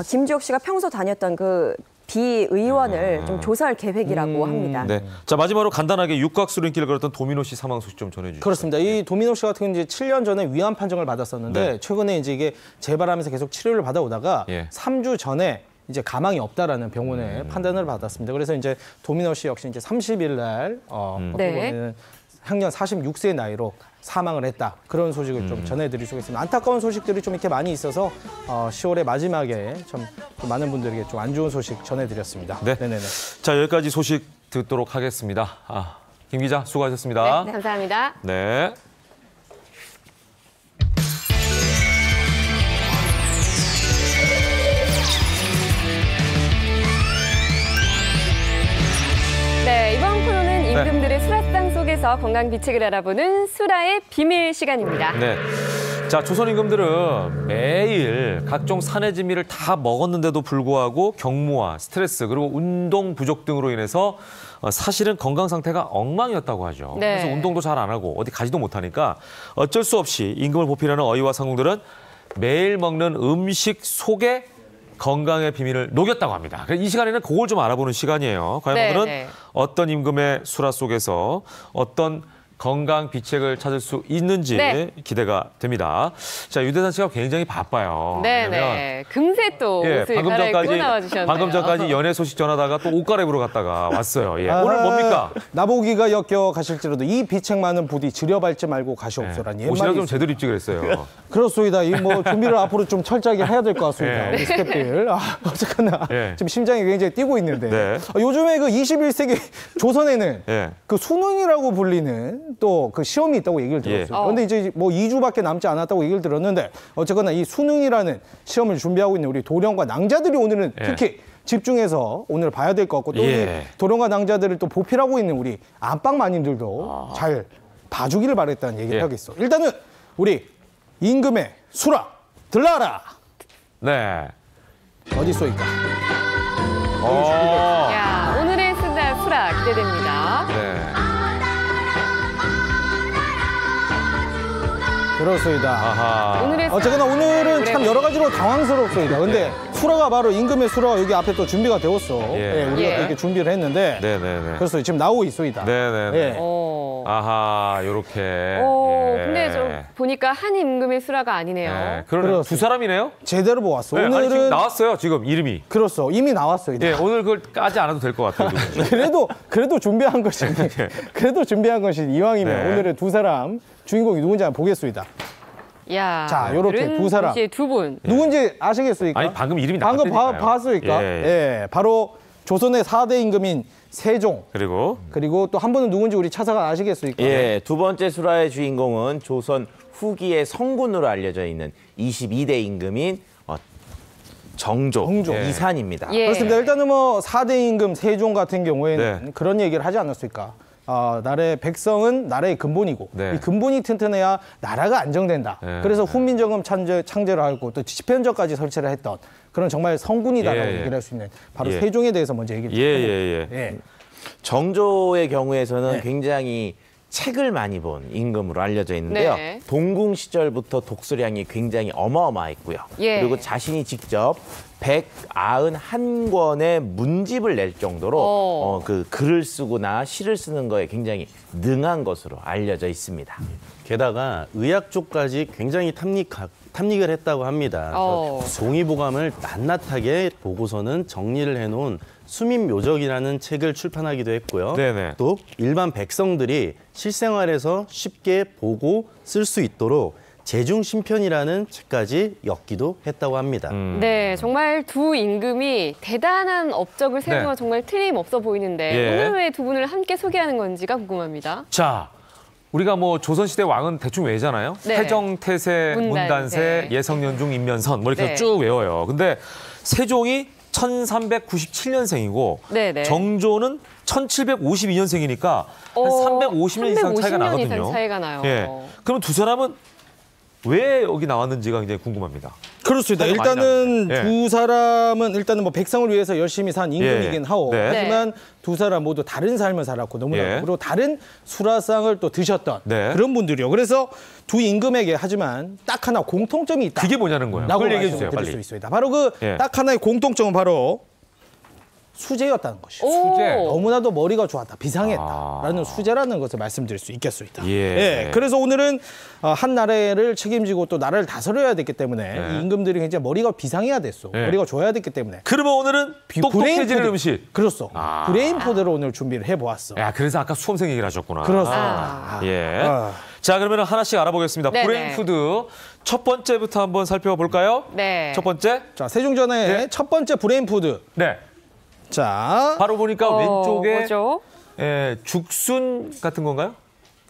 김주혁 씨가 평소 다녔던 그 비의원을 좀 조사할 계획이라고 합니다. 자, 마지막으로 간단하게 육각수로 인기를 끌었던 도미노 씨 사망 소식 좀 전해주시죠. 그렇습니다. 이 도미노 씨 같은 경우는 이제 7년 전에 위암 판정을 받았었는데 최근에 이제 이게 재발하면서 계속 치료를 받아오다가 3주 전에 이제 가망이 없다라는 병원의 판단을 받았습니다. 그래서 이제 도미노 씨 역시 이제 30일 날 향년 46세의 나이로 사망을 했다. 그런 소식을 좀 전해드릴 수 있습니다. 안타까운 소식들이 좀 이렇게 많이 있어서 10월의 마지막에 좀 많은 분들에게 좀 안 좋은 소식 전해드렸습니다. 자, 여기까지 소식 듣도록 하겠습니다. 김 기자 수고하셨습니다. 감사합니다. 영양과 건강 비책을 알아보는 수라의 비밀 시간입니다. 네. 자, 조선 임금들은 매일 각종 산해진미를 다 먹었는데도 불구하고 경무와 스트레스 그리고 운동 부족 등으로 인해서 사실은 건강 상태가 엉망이었다고 하죠. 네. 그래서 운동도 잘 안 하고 어디 가지도 못하니까 어쩔 수 없이 임금을 보필하는 어이와 상공들은 매일 먹는 음식 속에 건강의 비밀을 녹였다고 합니다. 이 시간에는 그걸 좀 알아보는 시간이에요. 과연 네, 오늘은 네. 어떤 임금의 수라 속에서 어떤 건강 비책을 찾을 수 있는지 네. 기대가 됩니다. 자, 유대산 씨가 굉장히 바빠요. 네네. 금세 또 옷을 갈아입고 나와주셨네요. 방금 전까지 연애 소식 전하다가 또 옷 갈아입으러 갔다가 왔어요. 예. 오늘 뭡니까? 나보기가 역겨 가실지라도 이 비책만은 부디 지려밟지 말고 가시옵소라니. 네. 옷이라도 좀 제대로 입지 그랬어요. 그렇습니다. 이 뭐 준비를 앞으로 좀 철저하게 해야 될 것 같습니다. 네. 우리 스태프들. 어쨌거나 네. 지금 심장이 굉장히 뛰고 있는데 네. 요즘에 그 21세기 조선에는 네. 그 수능이라고 불리는 또 그 시험이 있다고 얘기를 들었어요. 그런데 이제 뭐 2주밖에 남지 않았다고 얘기를 들었는데 어쨌거나 이 수능이라는 시험을 준비하고 있는 우리 도령과 낭자들이 오늘은 특히 집중해서 오늘 봐야 될 것 같고 또 우리 도령과 낭자들을 또 보필하고 있는 우리 안방 마님들도 잘 봐주기를 바랬다는 얘기를 하겠어. 일단은 우리 임금의 수라 들라라. 네. 어디 쏘일까? 야, 오늘의 수라 기대됩니다. 네. 그렇습니다. 아하. 어쨌거나 오늘은 참 여러 가지로 당황스럽습니다. 근데 수라가 바로 임금의 수라가 여기 앞에 또 준비가 되었어. 예, 우리가 이렇게 준비를 했는데. 네네네. 그래서 지금 나오고 있습니다. 네네네. 예. 아하, 요렇게. 근데 저 보니까 한 임금의 수라가 아니네요. 네, 그러네. 두 사람이네요? 제대로 보았어. 네, 오늘은 아니, 지금 나왔어요, 지금 이름이. 그렇소. 이미 나왔어요. 예, 오늘 그걸 까지 않아도 될 것 같아요. 그래도 준비한 것이 그래도 준비한 것이 이왕이면 네. 오늘의 두 사람 주인공이 누군지 한번 보겠습니다. 야, 자, 요렇게 두 사람. 두 분. 누군지 아시겠습니까? 아니, 방금 이름이 방금 나왔다니까요. 봤습니까? 예, 바로 조선의 4대 임금인 세종. 그리고 또 한 분은 누군지 우리 차사가 아시겠습니까? 예, 두 번째 수라의 주인공은 조선 후기의 성군으로 알려져 있는 22대 임금인 정조. 이산입니다. 그렇습니다. 일단은 뭐 4대 임금 세종 같은 경우에는 그런 얘기를 하지 않았을까? 나라의 백성은 나라의 근본이고 이 근본이 튼튼해야 나라가 안정된다. 그래서 훈민정음 창제를 하고 또 집현전까지 설치를 했던 그런 정말 성군이다라고 얘기를 할 수 있는 바로 세종에 대해서 먼저 얘기를 드립니다. 정조의 경우에서는 굉장히 책을 많이 본 임금으로 알려져 있는데요. 동궁 시절부터 독서량이 굉장히 어마어마했고요. 그리고 자신이 직접 191권의 문집을 낼 정도로 그 글을 쓰거나 시를 쓰는 거에 굉장히 능한 것으로 알려져 있습니다. 게다가 의학 쪽까지 굉장히 탐닉을 했다고 합니다. 동의보감을 낱낱하게 보고서는 정리를 해놓은 수민묘적이라는 책을 출판하기도 했고요. 또 일반 백성들이 실생활에서 쉽게 보고 쓸 수 있도록 제중신편이라는 책까지 엮기도 했다고 합니다. 네, 정말 두 임금이 대단한 업적을 세운 건 정말 틀림없어 보이는데 오늘 왜 두 분을 함께 소개하는 건지가 궁금합니다. 자, 우리가 뭐 조선시대 왕은 대충 외잖아요. 태정, 태세, 문단세, 예성연중, 임면선 뭐 이렇게 쭉 외워요. 근데 세종이 1397년생이고 정조는 1752년생이니까 한 350년 이상 차이가 나거든요. 이상 차이가 나요. 그럼 두 사람은 왜 여기 나왔는지가 굉장히 궁금합니다. 그렇습니다. 일단은 두 사람은 일단은 뭐 백성을 위해서 열심히 산 임금이긴 하고 하지만 두 사람 모두 다른 삶을 살았고 너무나 그리고 다른 수라상을 또 드셨던 그런 분들이요. 그래서 두 임금에게 하지만 딱 하나 공통점이 있다. 그게 뭐냐는 거예요. 라고 그걸 얘기해 주세요. 말씀드릴 빨리. 수 있습니다. 바로 그 딱 하나의 공통점은 바로 수재였다는 것이죠. 수재. 너무나도 머리가 좋았다, 비상했다라는 수재라는 것을 말씀드릴 수 있겠습니다. 그래서 오늘은 한 나라를 책임지고 또 나라를 다스려야 됐기 때문에 이 임금들이 굉장히 머리가 비상해야 됐어. 머리가 좋아야 됐기 때문에. 그러면 오늘은 똑똑해지는 음식. 그렇소. 브레인푸드를 오늘 준비를 해보았어. 야, 그래서 아까 수험생 얘기를 하셨구나. 그렇습니다. 자, 그러면 하나씩 알아보겠습니다. 브레인푸드 첫 번째부터 한번 살펴볼까요? 첫 번째. 자, 세종전의 첫 번째 브레인푸드. 자, 바로 보니까 왼쪽에 뭐죠? 죽순 같은 건가요?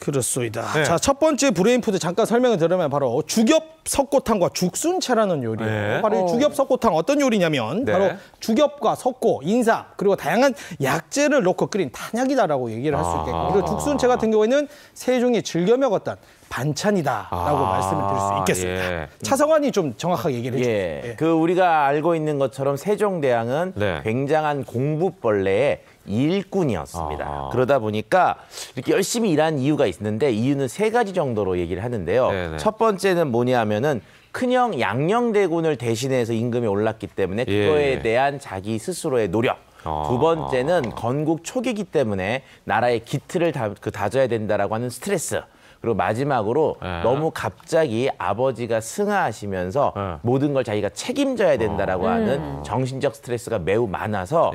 그렇습니다. 네. 자, 첫 번째 브레인푸드 잠깐 설명을 드리면 바로 죽엽 석고탕과 죽순채라는 요리예요. 네. 바로 이 죽엽 석고탕 어떤 요리냐면 네. 바로 죽엽과 석고, 인삼 그리고 다양한 약재를 넣고 끓인 탄약이다라고 얘기를 할 수 있겠고 그리고 죽순채 같은 경우에는 세종이 즐겨 먹었던 반찬이다라고 말씀을 드릴 수 있겠습니다. 예. 차성환이 좀 정확하게 얘기를 해주세요. 예. 그 우리가 알고 있는 것처럼 세종대왕은 네. 굉장한 공부벌레의 일꾼이었습니다. 그러다 보니까 이렇게 열심히 일한 이유가 있는데 이유는 3가지 정도로 얘기를 하는데요. 네네. 첫 번째는 뭐냐면은 큰형 양녕대군을 대신해서 임금이 올랐기 때문에 그거에 대한 자기 스스로의 노력. 두 번째는 건국 초기이기 때문에 나라의 기틀을 다져야 된다라고 하는 스트레스. 그리고 마지막으로 너무 갑자기 아버지가 승하하시면서 모든 걸 자기가 책임져야 된다라고 하는 정신적 스트레스가 매우 많아서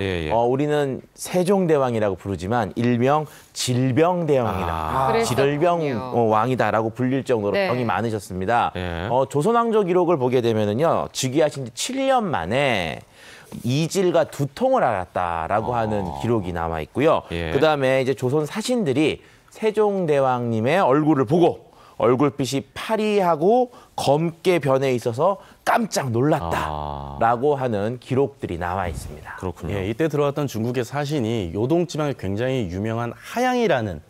우리는 세종대왕이라고 부르지만 일명 질병대왕이다. 질병 왕이다라고 불릴 정도로 병이 많으셨습니다. 조선왕조 기록을 보게 되면은요, 즉위하신 지 7년 만에 이질과 두통을 앓았다라고 하는 기록이 남아 있고요. 그다음에 이제 조선 사신들이 세종대왕님의 얼굴을 보고 얼굴빛이 파리하고 검게 변해 있어서 깜짝 놀랐다라고 하는 기록들이 나와 있습니다. 그렇군요. 예, 이때 들어왔던 중국의 사신이 요동지방에 굉장히 유명한 하양이라는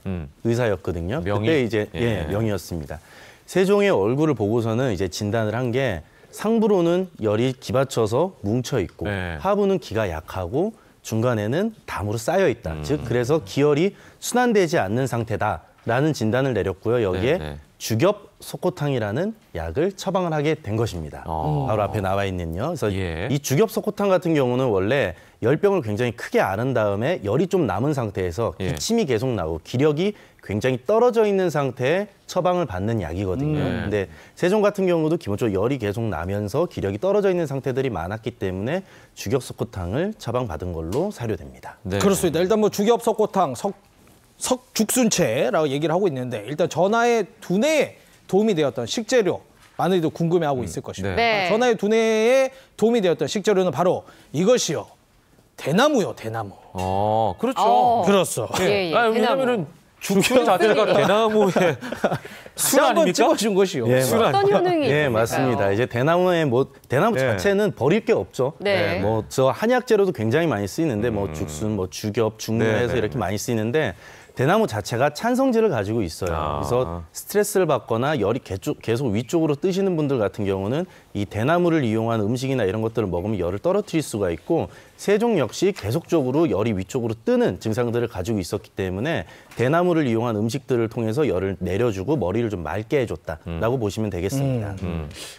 의사였거든요. 명의? 그때 이제 명의였습니다. 세종의 얼굴을 보고서는 이제 진단을 한 게 상부로는 열이 기받쳐서 뭉쳐 있고 하부는 기가 약하고 중간에는 담으로 쌓여 있다. 즉 그래서 기혈이 순환되지 않는 상태다라는 진단을 내렸고요. 여기에 죽엽 석고탕이라는 약을 처방을 하게 된 것입니다. 바로 앞에 나와 있는요. 그래서 이 죽엽 석고탕 같은 경우는 원래 열병을 굉장히 크게 앓은 다음에 열이 좀 남은 상태에서 기침이 계속 나고 기력이 굉장히 떨어져 있는 상태에 처방을 받는 약이거든요. 근데 세종 같은 경우도 기본적으로 열이 계속 나면서 기력이 떨어져 있는 상태들이 많았기 때문에 죽엽 석고탕을 처방받은 걸로 사료됩니다. 그렇습니다. 일단 뭐 죽엽 석고탕, 석죽순채라고 얘기를 하고 있는데 일단 전하의 두뇌에 도움이 되었던 식재료 많이들 궁금해하고 있을 것입니다. 전하의 두뇌에 도움이 되었던 식재료는 바로 이것이요. 대나무요, 대나무. 그렇죠. 그렇죠. 왜냐면은 죽순 자체가 대나무의 술 아닙니까? 찍어준 것이요. 어떤 효능이 있을까요? 예, 맞습니다. 이제 대나무 자체는 버릴 게 없죠. 뭐 저 한약재로도 굉장히 많이 쓰이는데 뭐 죽순, 뭐 죽엽, 죽무해서 이렇게 많이 쓰이는데 대나무 자체가 찬성질을 가지고 있어요. 그래서 스트레스를 받거나 열이 계속 위쪽으로 뜨시는 분들 같은 경우는 이 대나무를 이용한 음식이나 이런 것들을 먹으면 열을 떨어뜨릴 수가 있고 세종 역시 계속적으로 열이 위쪽으로 뜨는 증상들을 가지고 있었기 때문에 대나무를 이용한 음식들을 통해서 열을 내려주고 머리를 좀 맑게 해줬다라고 보시면 되겠습니다.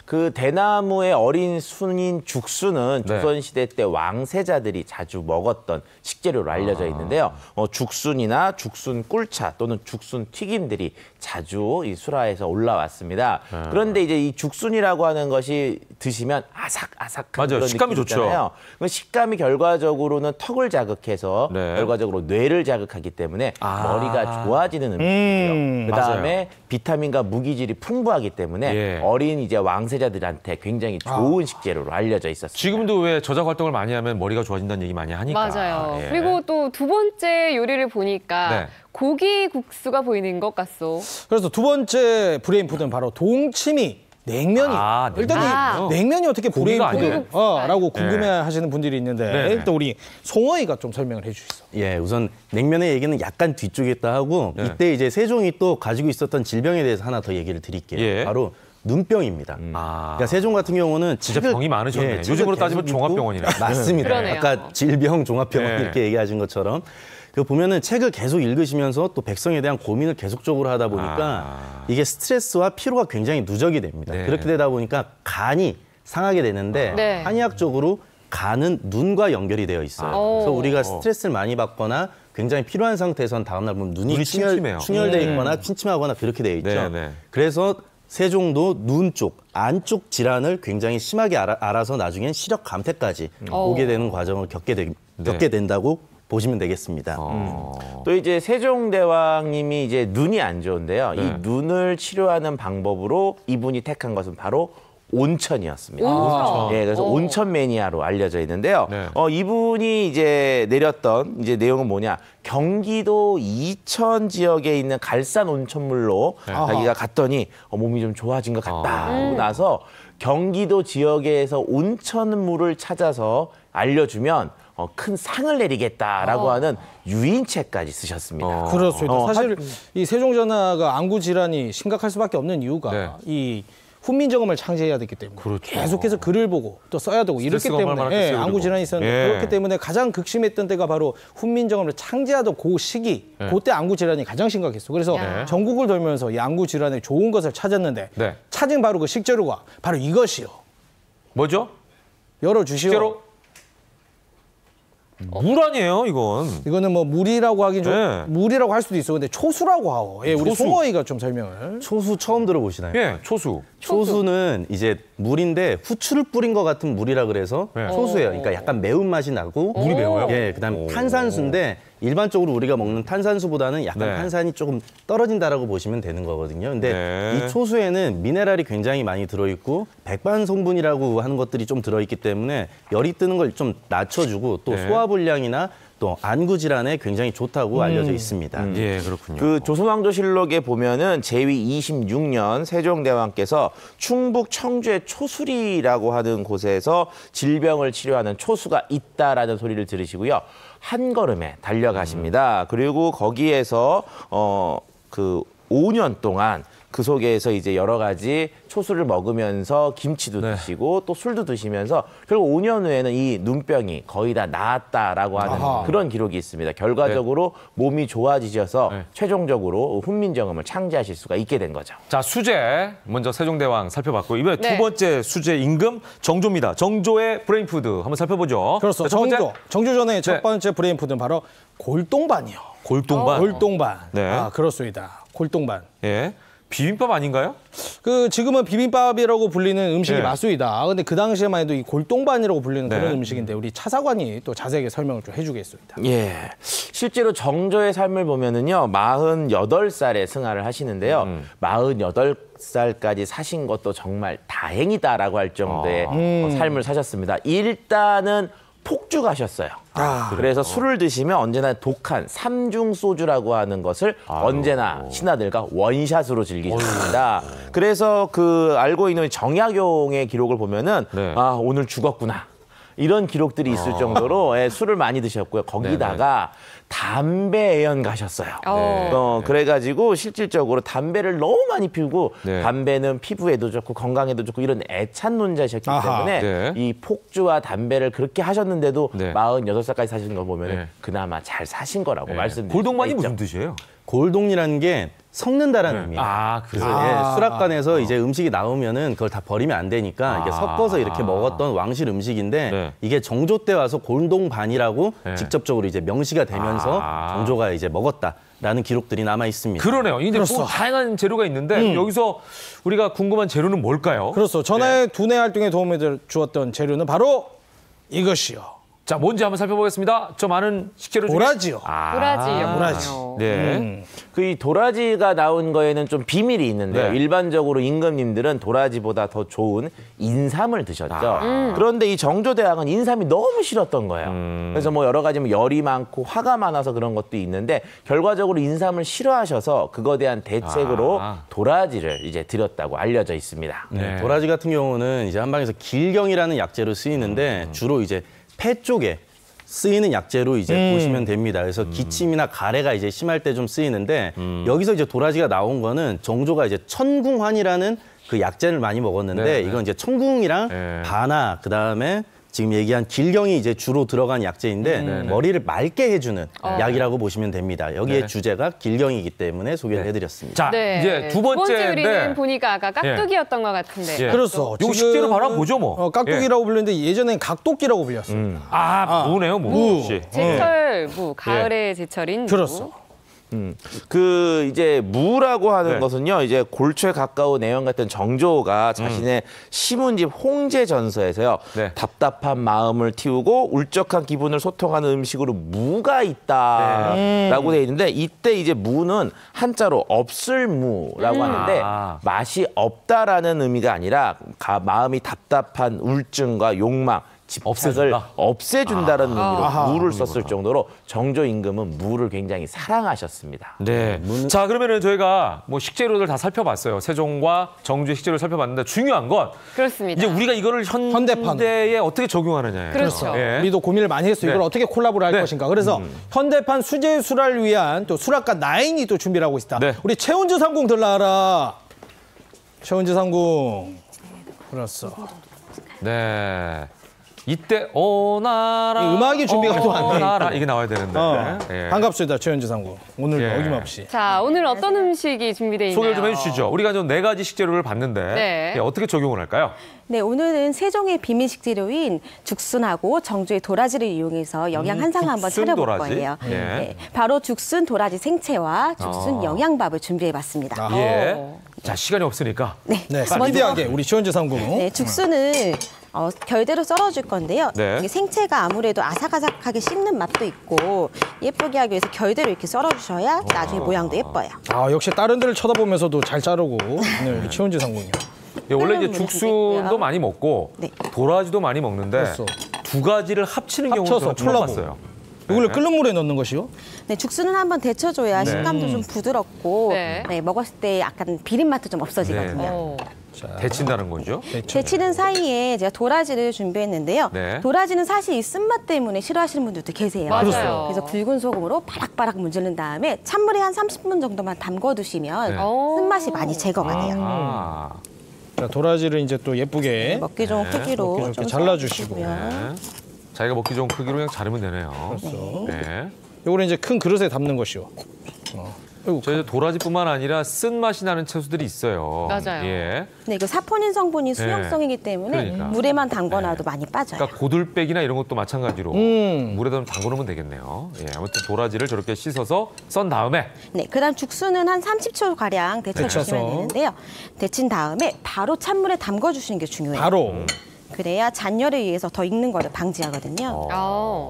그 대나무의 어린 순인 죽순은 조선시대 때 왕세자들이 자주 먹었던 식재료로 알려져 있는데요. 죽순이나 죽순 꿀차 또는 죽순 튀김들이 자주 이 수라에서 올라왔습니다. 그런데 이제 이 죽순이라고 하는 것이 드시면 아삭아삭한 그런 식감이 느낌이 있잖아요. 그 식감이 결과적으로는 턱을 자극해서 결과적으로 뇌를 자극하기 때문에 머리가 좋아지는 음식이에요. 그다음에 비타민과 무기질이 풍부하기 때문에 어린 이제 왕세자들한테 굉장히 좋은 식재료로 알려져 있었습니다. 지금도 왜 저작 활동을 많이 하면 머리가 좋아진다는 얘기 많이 하니까. 맞아요. 그리고 또 두 번째 요리를 보니까 고기 국수가 보이는 것 같소. 그래서 두 번째 브레인푸드는 바로 동치미 냉면이에요. 일단 이 냉면이 어떻게 브레인푸드라고 궁금해하시는 분들이 있는데 일단 우리 송어이가 좀 설명을 해주시죠. 예, 우선 냉면의 얘기는 약간 뒤쪽에 있다 하고 이때 이제 세종이 또 가지고 있었던 질병에 대해서 하나 더 얘기를 드릴게요. 바로 눈병입니다. 그러니까 세종 같은 경우는 진짜 병이 많으셨네. 요즘으로 따지면 종합병원이네. 맞습니다. 아까 질병 종합병원 이렇게 얘기하신 것처럼 그 보면은 책을 계속 읽으시면서 또 백성에 대한 고민을 계속적으로 하다 보니까 이게 스트레스와 피로가 굉장히 누적이 됩니다. 그렇게 되다 보니까 간이 상하게 되는데 한의학적으로 간은 눈과 연결이 되어 있어요. 그래서 우리가 스트레스를 많이 받거나 굉장히 피로한 상태에선 다음날 보면 눈이 충혈돼 있거나 침침하거나 그렇게 되어 있죠. 그래서 세종도 눈 쪽, 안쪽 질환을 굉장히 심하게 알아서 나중엔 시력 감퇴까지 오게 되는 과정을 겪게 된다고 보시면 되겠습니다. 또 이제 세종대왕님이 이제 눈이 안 좋은데요. 이 눈을 치료하는 방법으로 이분이 택한 것은 바로 온천이었습니다. 온천. 예, 그래서 온천 매니아로 알려져 있는데요. 네. 이분이 이제 내렸던 이제 내용은 뭐냐? 경기도 이천 지역에 있는 갈산 온천물로 자기가 갔더니 몸이 좀 좋아진 것 같다 하고 나서 경기도 지역에서 온천물을 찾아서 알려주면 큰 상을 내리겠다라고 하는 유인책까지 쓰셨습니다. 그렇습니다. 사실 이 세종전하가 안구 질환이 심각할 수밖에 없는 이유가 이 훈민정음을 창제해야 됐기 때문에 계속해서 글을 보고 또 써야 되고 이렇기 때문에 안구 질환이 있었는데 그렇기 때문에 가장 극심했던 때가 바로 훈민정음을 창제하던 그 시기 그때 안구 질환이 가장 심각했어. 그래서 전국을 돌면서 이 안구 질환에 좋은 것을 찾았는데 찾은 바로 그 식재료가 바로 이것이요. 뭐죠? 열어주시오. 식재료? 물 아니에요, 이건. 이거는 뭐 물이라고 하긴 좀 물이라고 할 수도 있어. 근데 초수라고 하고. 예, 우리 송어이가 좀 설명을. 초수 처음 들어보시나요? 예, 초수. 초수는 이제 물인데 후추를 뿌린 것 같은 물이라 그래서 초수예요. 그러니까 약간 매운맛이 나고 물이 매워요? 예, 그다음 탄산수인데 일반적으로 우리가 먹는 탄산수보다는 약간 탄산이 조금 떨어진다라고 보시면 되는 거거든요. 근데 이 초수에는 미네랄이 굉장히 많이 들어있고 백반 성분이라고 하는 것들이 좀 들어있기 때문에 열이 뜨는 걸 좀 낮춰주고 또 소화불량이나 또 안구 질환에 굉장히 좋다고 알려져 있습니다. 예, 그렇군요. 그 조선왕조실록에 보면은 제위 26년 세종대왕께서 충북 청주의 초수리라고 하는 곳에서 질병을 치료하는 초수가 있다라는 소리를 들으시고요. 한 걸음에 달려가십니다. 그리고 거기에서 그 5년 동안 그 속에서 이제 여러 가지 초수를 먹으면서 김치도 드시고 또 술도 드시면서 결국 5년 후에는 이 눈병이 거의 다 나았다라고 하는 그런 기록이 있습니다. 결과적으로 몸이 좋아지셔서 최종적으로 훈민정음을 창제하실 수가 있게 된 거죠. 자, 수제 먼저 세종대왕 살펴봤고 이번에 두 번째 수제 임금 정조입니다. 정조의 브레인푸드 한번 살펴보죠. 그렇죠. 정조전의 첫 번째 브레인푸드는 바로 골동반이요. 골동반. 골동반. 그렇습니다. 골동반. 예. 비빔밥 아닌가요? 지금은 비빔밥이라고 불리는 음식이 맞습니다. 근데 그 당시에만 해도 이 골동반이라고 불리는 그런 음식인데 우리 차사관이 또 자세하게 설명을 좀 해주겠습니다. 예. 실제로 정조의 삶을 보면은요, 48살에 승하를 하시는데요. 48살까지 사신 것도 정말 다행이다라고 할 정도의 삶을 사셨습니다. 일단은 폭주가셨어요. 그래서 술을 드시면 언제나 독한 삼중 소주라고 하는 것을 언제나 신하들과 원샷으로 즐기셨습니다. 그래서 그 알고 있는 정약용의 기록을 보면은 오늘 죽었구나. 이런 기록들이 있을 정도로 술을 많이 드셨고요. 거기다가 담배 애연 가셨어요. 그래가지고 실질적으로 담배를 너무 많이 피우고 담배는 피부에도 좋고 건강에도 좋고 이런 애찬론자셨기 때문에 이 폭주와 담배를 그렇게 하셨는데도 48살까지 사신 거 보면 그나마 잘 사신 거라고 말씀드립니다. 골동반이 무슨 뜻이에요? 골동이라는 게 섞는다라는 의미예요. 그래서 수락관에서 이제 음식이 나오면은 그걸 다 버리면 안 되니까 이게 섞어서 이렇게 먹었던 왕실 음식인데 이게 정조 때 와서 골동반이라고 직접적으로 이제 명시가 되면서 정조가 이제 먹었다라는 기록들이 남아 있습니다. 그러네요. 근데 뭐 다양한 재료가 있는데 여기서 우리가 궁금한 재료는 뭘까요? 그렇죠. 전하의 두뇌 활동에 도움을 주었던 재료는 바로 이것이요. 자, 뭔지 한번 살펴보겠습니다. 저 많은 식재료 중에 도라지요. 도라지. 네. 그 이 도라지가 나온 거에는 좀 비밀이 있는데요. 일반적으로 임금님들은 도라지보다 더 좋은 인삼을 드셨죠. 그런데 이 정조대왕은 인삼이 너무 싫었던 거예요. 그래서 뭐 여러 가지 열이 많고 화가 많아서 그런 것도 있는데 결과적으로 인삼을 싫어하셔서 그거에 대한 대책으로 도라지를 이제 드렸다고 알려져 있습니다. 도라지 같은 경우는 이제 한방에서 길경이라는 약재로 쓰이는데 주로 이제 폐 쪽에 쓰이는 약재로 이제 보시면 됩니다. 그래서 기침이나 가래가 이제 심할 때 좀 쓰이는데 여기서 이제 도라지가 나온 거는 정조가 이제 천궁환이라는 그 약재를 많이 먹었는데 이건 이제 천궁이랑 바나 그다음에 지금 얘기한 길경이 이제 주로 들어간 약재인데 머리를 맑게 해주는 약이라고 보시면 됩니다. 여기에 주제가 길경이기 때문에 소개를 해드렸습니다. 자, 이제 두 번째 우리는 보니까 아까 깍두기였던 것 같은데. 그렇죠. 요 식재료 바로 보죠 뭐. 깍두기라고 불리는데 예전엔 각도기라고 불렸습니다. 무네요, 무. 제철 무, 가을의 제철인 무. 그렇죠. 그 이제 무라고 하는 것은요, 이제 골초에 가까운 애연 같은 정조가 자신의 시문집 홍제전서에서요, 답답한 마음을 틔우고 울적한 기분을 소통하는 음식으로 무가 있다라고 돼 있는데, 이때 이제 무는 한자로 없을 무라고 하는데 맛이 없다라는 의미가 아니라 마음이 답답한 우울증과 욕망, 집착을 없애준다는 의미로 무를 썼을 정도로 정조 임금은 무를 굉장히 사랑하셨습니다. 네. 자, 그러면은 저희가 뭐 식재료들 다 살펴봤어요. 세종과 정조의 식재료를 살펴봤는데 중요한 건 그렇습니다. 이제 우리가 이거를 현대에 어떻게 적용하느냐예요. 그렇죠. 예. 우리도 고민을 많이 했어요. 이걸 어떻게 콜라보를 할 것인가. 그래서 현대판 수제 술화를 위한 또 술학과 9이 또 준비를 하고 있다. 우리 최은주 상궁 들라라. 최은주 상궁. 그렇소. 네. 이때 오나라 음악이 준비가 또 안 돼 있고 이게 나와야 되는데 예. 반갑습니다. 최은주 상궁. 오늘 어김없이. 자, 오늘 어떤 음식이 준비되어 있나요? 소개를 좀 해주시죠. 우리가 좀 4가지 식재료를 봤는데 어떻게 적용을 할까요? 네, 오늘은 세종의 비밀 식재료인 죽순하고 정조의 도라지를 이용해서 영양 한상을 한번 차려볼 도라지? 거예요. 네, 바로 죽순 도라지 생채와 죽순 영양밥을 준비해봤습니다. 예. 자, 시간이 없으니까. 네, 스피디하게 우리 최은주 상궁. 네, 죽순을 결대로 썰어줄 건데요. 네. 이게 생채가 아무래도 아삭아삭하게 씹는 맛도 있고 예쁘게 하기 위해서 결대로 이렇게 썰어주셔야 나중에 모양도 예뻐요. 아, 역시 다른 데를 쳐다보면서도 잘 자르고 네, 우리 최은주 상궁이요. 예, 원래 이제 죽순도 많이 먹고 도라지도 많이 먹는데 두 가지를 합치는 경우는 처음 봤어요. 이걸 끓는 물에 넣는 것이요? 네, 죽순은 한번 데쳐줘야 식감도 좀 부드럽고 먹었을 때 약간 비린 맛도 좀 없어지거든요. 데친다는 거죠? 데치는 사이에 제가 도라지를 준비했는데요. 도라지는 사실 이 쓴맛 때문에 싫어하시는 분들도 계세요. 맞아요. 그래서 굵은 소금으로 바락바락 문지른 다음에 찬물에 한 30분 정도만 담궈두시면 쓴맛이 많이 제거가 돼요. 자, 도라지를 이제 또 예쁘게 먹기 좋은 크기로 이렇게 좀 잘라주시고. 자기가 먹기 좋은 크기로 그냥 자르면 되네요. 네. 요거는 이제 큰 그릇에 담는 것이요. 저희 도라지뿐만 아니라 쓴 맛이 나는 채소들이 있어요. 맞아요. 예. 네, 이거 사포닌 성분이 수용성이기 때문에 물에만 담궈놔도 많이 빠져요. 그러니까 고들빼기나 이런 것도 마찬가지로 물에다 담궈놓으면 되겠네요. 예, 아무튼 도라지를 저렇게 씻어서 썬 다음에 네, 그다음 죽순은 한 30초 가량 데쳐주시면 되는데요. 데친 다음에 바로 찬물에 담궈주시는 게 중요해요. 바로. 그래야 잔열에 의해서 더 익는 거를 방지하거든요.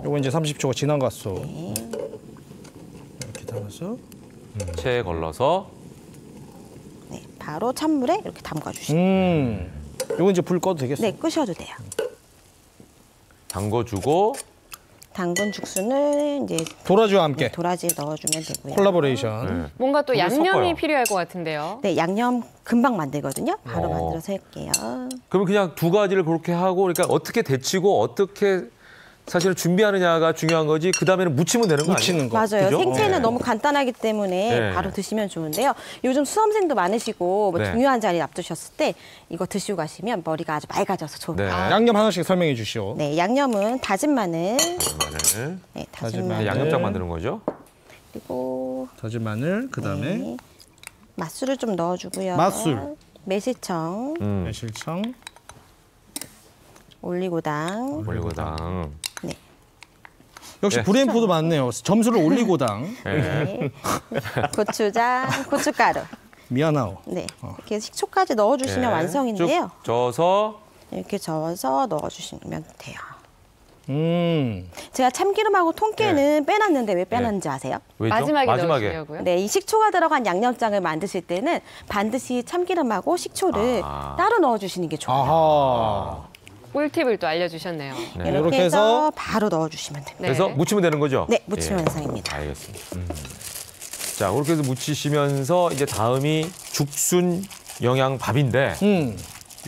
요거 이제 30초가 지난 것 같소. 이렇게 담아서 체에 걸러서 네, 바로 찬물에 이렇게 담궈주시면 요거 이제 불 꺼도 되겠어요? 네, 끄셔도 돼요. 담궈주고 담근 죽순을 이제 도라지와 함께 도라지에 넣어주면 되고요. 콜라보레이션. 뭔가 또 양념이 필요할 것 같은데요. 네, 양념 금방 만들거든요. 바로 만들어서 할게요. 그러면 그냥 두 가지를 그렇게 하고 그러니까 어떻게 데치고 어떻게 사실은 준비하느냐가 중요한 거지. 그 다음에는 무치면 되는 거 아니에요? 맞아요. 그죠? 생채는 너무 간단하기 때문에 바로 드시면 좋은데요. 요즘 수험생도 많으시고 뭐 중요한 자리 앞두셨을 때 이거 드시고 가시면 머리가 아주 맑아져서 좋아요. 양념 하나씩 설명해 주시오. 네, 양념은 다진 마늘. 네, 다진 마늘. 양념장 만드는 거죠? 그리고 다진 마늘, 그다음에 맛술을 좀 넣어주고요. 맛술. 매실청. 매실청. 올리고당. 올리고당. 네. 역시 브레인푸드 맞네요. 점수를 올리고당. 네. 고추장, 고춧가루. 미안하오. 네. 이렇게 식초까지 넣어주시면 완성인데요. 쭉 저어서 이렇게 저어서 넣어주시면 돼요. 제가 참기름하고 통깨는 빼놨는데 왜 빼놨는지 아세요? 왜죠? 마지막에 넣으시려고요? 네, 이 식초가 들어간 양념장을 만드실 때는 반드시 참기름하고 식초를 따로 넣어주시는 게 좋아요. 꿀팁을 또 알려주셨네요. 네. 이렇게 해서 바로 넣어주시면 됩니다. 그래서 무치면 되는 거죠? 네, 무치면 완성입니다. 알겠습니다. 자, 그렇게 해서 무치시면서 이제 다음이 죽순 영양밥인데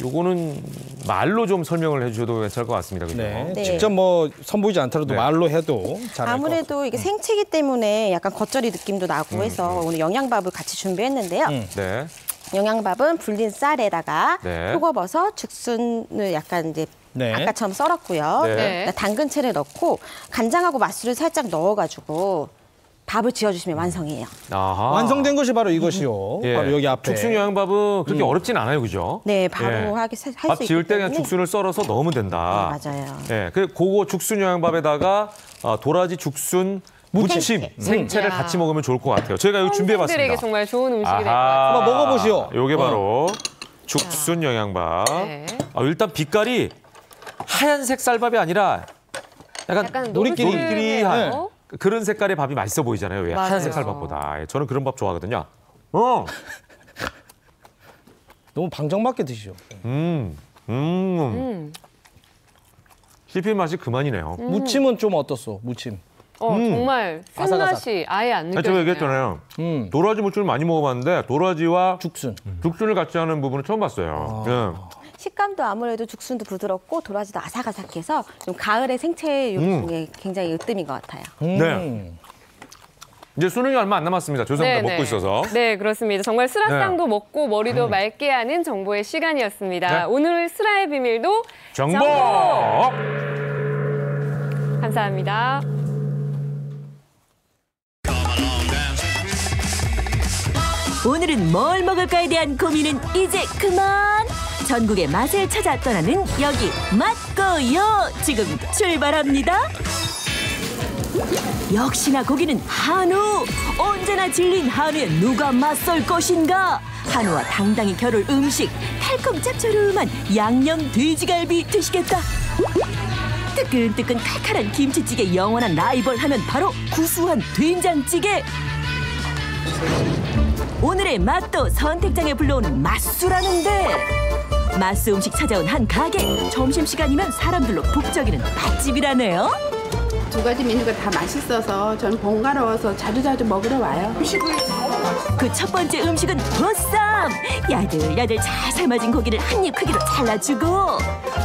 요거는 말로 좀 설명을 해주셔도 괜찮을 것 같습니다. 그죠? 네. 직접 뭐 선보이지 않더라도 말로 해도 잘할 것 아무래도 이게 생채기 때문에 약간 겉절이 느낌도 나고 해서 오늘 영양밥을 같이 준비했는데요. 네. 영양밥은 불린 쌀에다가 네. 표고버섯, 죽순을 약간 이제 네. 아까처럼 썰었고요. 네. 당근채를 넣고 간장하고 맛술을 살짝 넣어가지고 밥을 지어주시면 완성이에요. 아하. 완성된 것이 바로 이것이요. 예. 바로 여기 앞에. 죽순 영양밥은 그렇게 어렵진 않아요, 그죠? 네, 바로 할 수 있기 때문에. 밥 지을 때 그냥 죽순을 썰어서 넣으면 된다. 네, 맞아요. 예, 그고 죽순 영양밥에다가 도라지, 죽순, 무침, 생채를 같이 먹으면 좋을 것 같아요. 저희가 이거 준비해봤습니다. 들에게 정말 좋은 음식이 될 것 같아요. 한번 먹어보시오. 요게 바로 죽순 영양밥. 네. 일단 빛깔이 하얀색 쌀밥이 아니라 약간 노릇끼리한 그런 색깔의 밥이 맛있어 보이잖아요. 왜? 하얀색 쌀밥보다. 저는 그런 밥 좋아하거든요. 너무 방정맞게 드시죠. 씹힌 맛이 그만이네요. 무침은 좀 어떻소? 무침. 정말 쓴맛이 아예 안 느껴지네요. 제가 얘기했잖아요. 도라지 무침을 많이 먹어봤는데 도라지와 죽순을 같이 하는 부분은 처음 봤어요. 식감도 아무래도 죽순도 부드럽고 도라지도 아삭아삭해서 좀 가을의 생채 요리 중에 굉장히 으뜸인 것 같아요. 네. 이제 수능이 얼마 안 남았습니다. 조선부터 먹고 있어서. 네, 그렇습니다. 정말 스라상도 먹고 머리도 맑게 하는 정보의 시간이었습니다. 네. 오늘 스라의 비밀도 정보! 감사합니다. 오늘은 뭘 먹을까에 대한 고민은 이제 그만! 전국의 맛을 찾아 떠나는 여기 맛고요! 지금 출발합니다. 역시나 고기는 한우! 언제나 질린 한우에 누가 맞설 것인가? 한우와 당당히 겨룰 음식, 달콤 짭조름한 양념 돼지갈비 드시겠다. 뜨끈뜨끈 칼칼한 김치찌개 영원한 라이벌 하면 바로 구수한 된장찌개. 오늘의 맛도 선택장에 불러오는 맛수라는데 맛수 음식 찾아온 한 가게. 점심시간이면 사람들로 북적이는 맛집이라네요. 두 가지 메뉴가 다 맛있어서 전 번거로워서 자주자주 먹으러 와요. 그 첫 번째 음식은 보쌈. 야들야들 잘 삶아진 고기를 한 입 크기로 잘라주고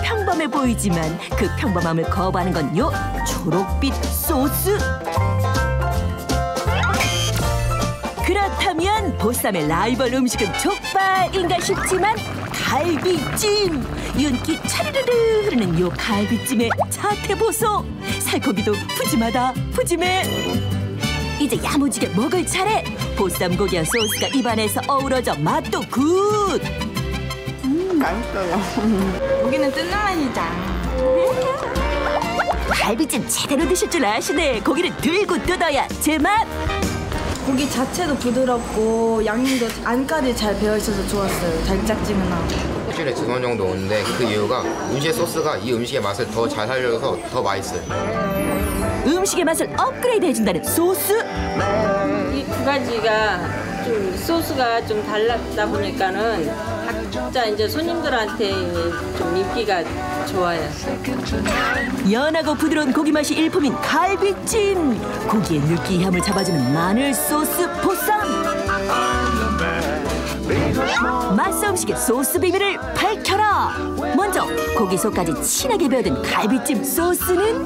평범해 보이지만 그 평범함을 거부하는 건 요 초록빛 소스. 그렇다면 보쌈의 라이벌 음식은 족발인가 싶지만 갈비찜. 윤기 차르르르 흐르는 요 갈비찜의 자태보소. 살코기도 푸짐하다 푸짐해. 이제 야무지게 먹을 차례. 보쌈 고기와 소스가 입안에서 어우러져 맛도 굿. 맛있어요. 고기는 뜯는 맛이다. 갈비찜 제대로 드실 줄 아시네. 고기를 들고 뜯어야 제맛. 고기 자체도 부드럽고 양념도 안까지 잘 배어있어서 좋았어요. 달짝지근하고. 일주일에 2번 정도 오는데 그 이유가 음식의 소스가 이 음식의 맛을 더 잘 살려줘서 더 맛있어요. 음식의 맛을 업그레이드 해준다는 소스? 이 두 가지가 좀 소스가 좀 달랐다 보니까는 각자 이제 손님들한테 좀 인기가 좋아요. 연하고 부드러운 고기 맛이 일품인 갈비찜. 고기의 느끼함을 잡아주는 마늘 소스 보쌈. 맛소 음식의 소스 비밀을 밝혀라. 먼저 고기 속까지 진하게 배어든 갈비찜 소스는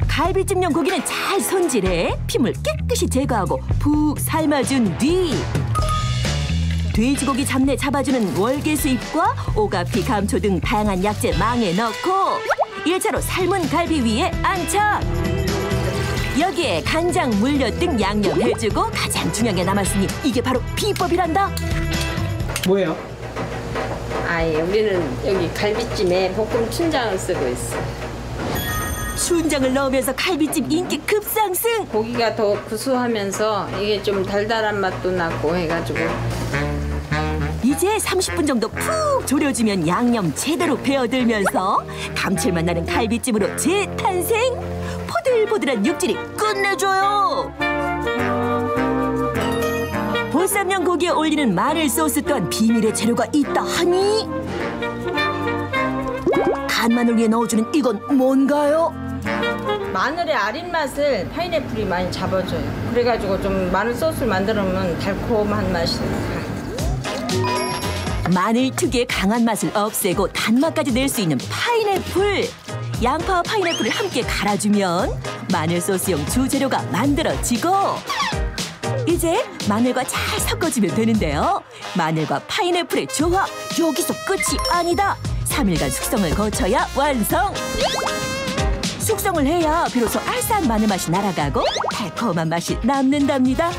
갈비찜용 고기는 잘 손질해 핏물 깨끗이 제거하고 푹 삶아준 뒤 돼지고기 잡내 잡아주는 월계수잎과 오가피, 감초 등 다양한 약재 망에 넣고 1차로 삶은 갈비 위에 안착. 여기에 간장, 물엿 등 양념해주고 가장 중요한 게 남았으니 이게 바로 비법이란다. 뭐예요? 아예 우리는 여기 갈비찜에 볶음 춘장을 쓰고 있어. 춘장을 넣으면서 갈비찜 인기 급상승. 고기가 더 구수하면서 이게 좀 달달한 맛도 나고 해가지고. 이제 30분 정도 푹 졸여주면 양념 제대로 배어들면서 감칠맛 나는 갈비찜으로 재탄생. 포들포들한 육질이 끝내줘요. 보쌈용 고기에 올리는 마늘 소스 또한 비밀의 재료가 있다 하니 간마늘 위에 넣어주는 이건 뭔가요? 마늘의 아린 맛을 파인애플이 많이 잡아줘요. 그래가지고 좀 마늘 소스를 만들면 달콤한 맛이 나요. 마늘 특유의 강한 맛을 없애고 단맛까지 낼 수 있는 파인애플. 양파와 파인애플을 함께 갈아주면 마늘 소스용 주재료가 만들어지고 이제 마늘과 잘 섞어주면 되는데요. 마늘과 파인애플의 조합, 여기서 끝이 아니다. 3일간 숙성을 거쳐야 완성. 숙성을 해야 비로소 알싸한 마늘 맛이 날아가고 달콤한 맛이 남는답니다.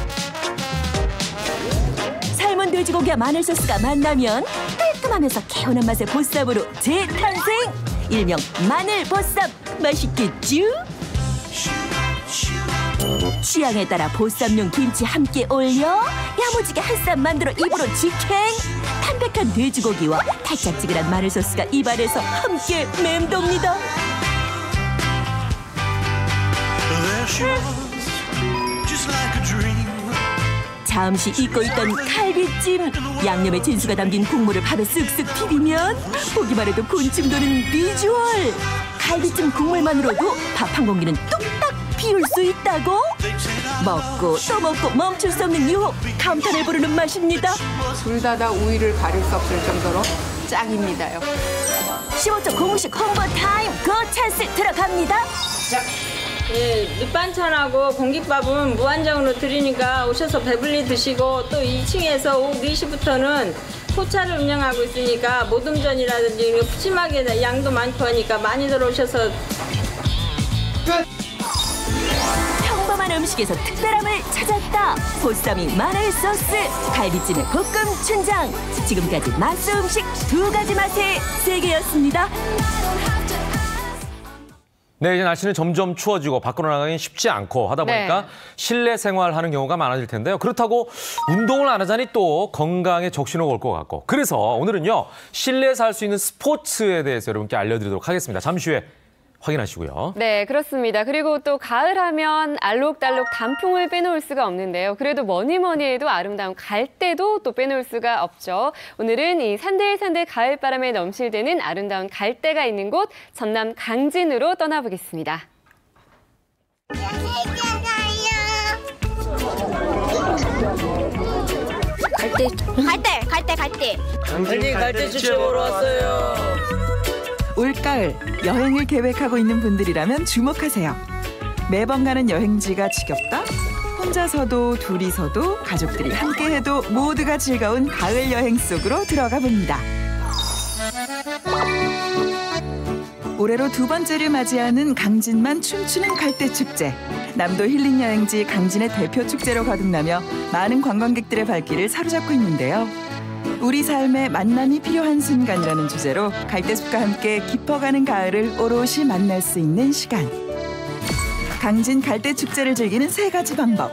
삶은 돼지고기와 마늘 소스가 만나면 깔끔하면서 개운한 맛의 보쌈으로 재탄생! 일명 마늘 보쌈 맛있겠죠? 취향에 따라 보쌈용 김치 함께 올려 야무지게 한 쌈 만들어 입으로 직행. 담백한 돼지고기와 달짝지근한 마늘 소스가 입안에서 함께 맴돕니다. 잠시 잊고 있던 갈비찜. 양념의 진수가 담긴 국물을 밥에 쓱쓱 비비면 보기만 해도 군침 도는 비주얼. 갈비찜 국물만으로도 밥 한 공기는 뚝딱 비울 수 있다고? 먹고 또 먹고 멈출 수 없는 유혹. 감탄을 부르는 맛입니다. 둘 다 우위를 가릴 수 없을 정도로 짱입니다요. 15초 공식 홍보 타임. 그 찬스 들어갑니다. 예, 밑반찬하고 공깃밥은 무한정으로 드리니까 오셔서 배불리 드시고 또 2층에서 오후 4시부터는 포차를 운영하고 있으니까 모듬전이라든지 푸짐하게 양도 많고 하니까 많이들 오셔서 평범한 음식에서 특별함을 찾았다. 보쌈이 마늘 소스, 갈비찜의 볶음 춘장. 지금까지 맛스 음식 2가지 맛의 세계였습니다. 네, 이제 날씨는 점점 추워지고 밖으로 나가긴 쉽지 않고 하다 보니까 네. 실내 생활하는 경우가 많아질 텐데요. 그렇다고 운동을 안 하자니 또 건강에 적신호가 올 것 같고. 그래서 오늘은요, 실내에서 할 수 있는 스포츠에 대해서 여러분께 알려드리도록 하겠습니다. 잠시 후에 확인하시고요. 네, 그렇습니다. 그리고 또 가을 하면 알록달록 단풍을 빼놓을 수가 없는데요. 그래도 뭐니 해도 아름다운 갈대도 또 빼놓을 수가 없죠. 오늘은 이 산들산들 가을바람에 넘실대는 아름다운 갈대가 있는 곳 전남 강진으로 떠나보겠습니다. 갈대. 강진이 갈대 주체 보러 왔어요. 올가을 여행을 계획하고 있는 분들이라면 주목하세요. 매번 가는 여행지가 지겹다? 혼자서도 둘이서도 가족들이 함께해도 모두가 즐거운 가을 여행 속으로 들어가 봅니다. 올해로 2번째를 맞이하는 강진만 춤추는 갈대축제. 남도 힐링 여행지 강진의 대표 축제로 거듭나며 많은 관광객들의 발길을 사로잡고 있는데요. 우리 삶에 만남이 필요한 순간이라는 주제로 갈대숲과 함께 깊어가는 가을을 오롯이 만날 수 있는 시간. 강진 갈대축제를 즐기는 3가지 방법.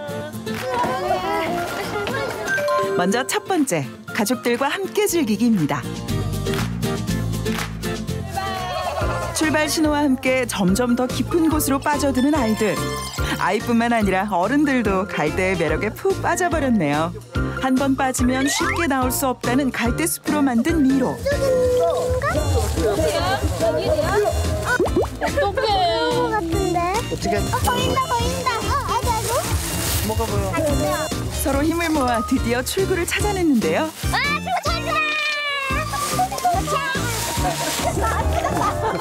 먼저 첫 번째, 가족들과 함께 즐기기입니다. 출발 신호와 함께 점점 더 깊은 곳으로 빠져드는 아이들. 아이뿐만 아니라 어른들도 갈대의 매력에 푹 빠져버렸네요. 한 번 빠지면 쉽게 나올 수 없다는 갈대숲으로 만든 미로. 어떻게? 보인다. 뭐가 보여? 서로 힘을 모아 드디어 출구를 찾아냈는데요.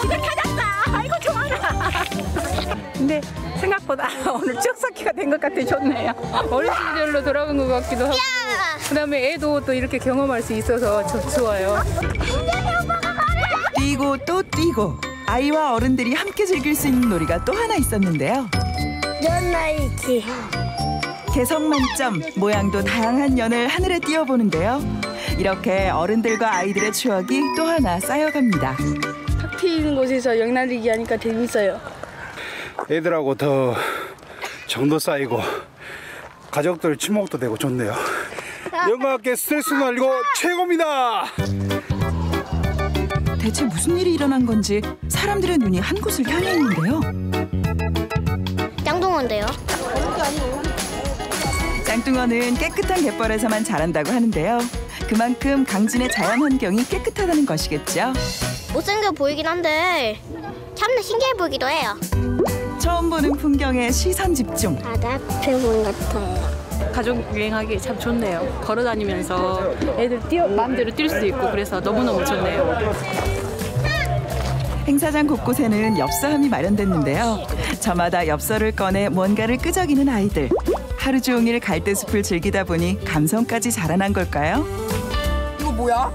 출구 찾았다. 아이고 좋아라. 근데 생각보다 오늘 쭉 쌓기가 된 것 같아 좋네요. 어린 시절로 돌아간 것 같기도 하고 그다음에 애도 또 이렇게 경험할 수 있어서 좋아요. 뛰고 또 뛰고 아이와 어른들이 함께 즐길 수 있는 놀이가 또 하나 있었는데요. 연나이키. 개성 만점, 모양도 다양한 연을 하늘에 띄워보는데요. 이렇게 어른들과 아이들의 추억이 또 하나 쌓여갑니다. 탁 트이는 곳에서 연날리기 하니까 재밌어요. 애들하고 더 정도 쌓이고 가족들 친목도 되고 좋네요. 영과 함께 스트레스 날리고 최고입니다. 대체 무슨 일이 일어난 건지 사람들의 눈이 한 곳을 향해 있는데요. 짱동원데요. 짱뚱어는 깨끗한 갯벌에서만 자란다고 하는데요. 그만큼 강진의 자연 환경이 깨끗하다는 것이겠죠. 못생겨 보이긴 한데 참나 신기해 보이기도 해요. 처음 보는 풍경에 시선 집중. 바다 표본 같아요. 가족 여행하기 참 좋네요. 걸어다니면서 애들 마음대로 뛸 수도 있고 그래서 너무너무 좋네요. 행사장 곳곳에는 엽서함이 마련됐는데요. 저마다 엽서를 꺼내 뭔가를 끄적이는 아이들. 하루 종일 갈대숲을 즐기다 보니 감성까지 자라난 걸까요? 이거 뭐야?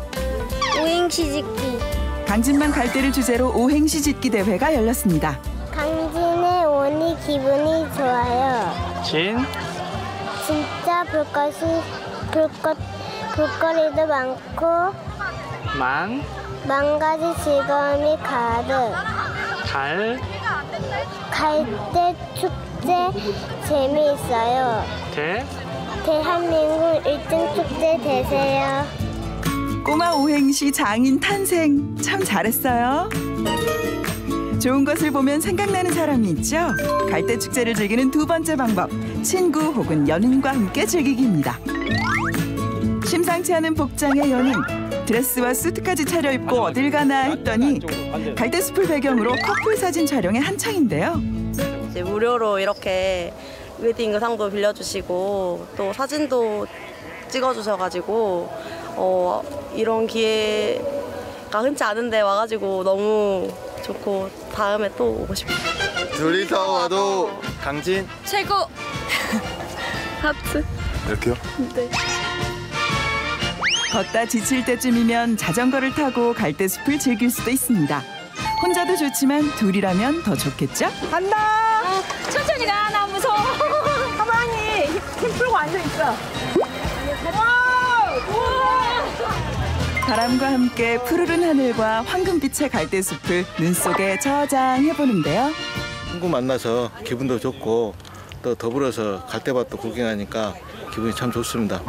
오행시 짓기. 강진만 갈대를 주제로 오행시 짓기 대회가 열렸습니다. 강진에 오니 기분이 좋아요. 진짜 볼거리도 많고 만 가지 즐거움이 가득. 갈대 축제 재미있어요. 대한민국 1등 축제 되세요. 꼬마 오행시 장인 탄생. 참 잘했어요. 좋은 것을 보면 생각나는 사람이 있죠? 갈대 축제를 즐기는 두 번째 방법. 친구 혹은 연인과 함께 즐기기입니다. 심상치 않은 복장의 연인. 드레스와 수트까지 차려입고 어딜 가나 했더니 갈대숲을 배경으로 커플 사진 촬영에 한창인데요. 이제 무료로 이렇게 웨딩 의상도 빌려주시고 또 사진도 찍어주셔가지고 이런 기회가 흔치 않은데 와가지고 너무 좋고 다음에 또 오고 싶어요. 둘이서 와도 강진 최고! 하트. 이렇게요? 네. 걷다 지칠 때쯤이면 자전거를 타고 갈대숲을 즐길 수도 있습니다. 혼자도 좋지만 둘이라면 더 좋겠죠? 간다. 천천히 가. 나 무서워. 가만히 힘 풀고 앉아 있어. 바람과 함께 푸르른 하늘과 황금빛의 갈대숲을 눈 속에 저장해보는데요. 친구 만나서 기분도 좋고 또 더불어서 갈대밭도 구경하니까 기분이 참 좋습니다.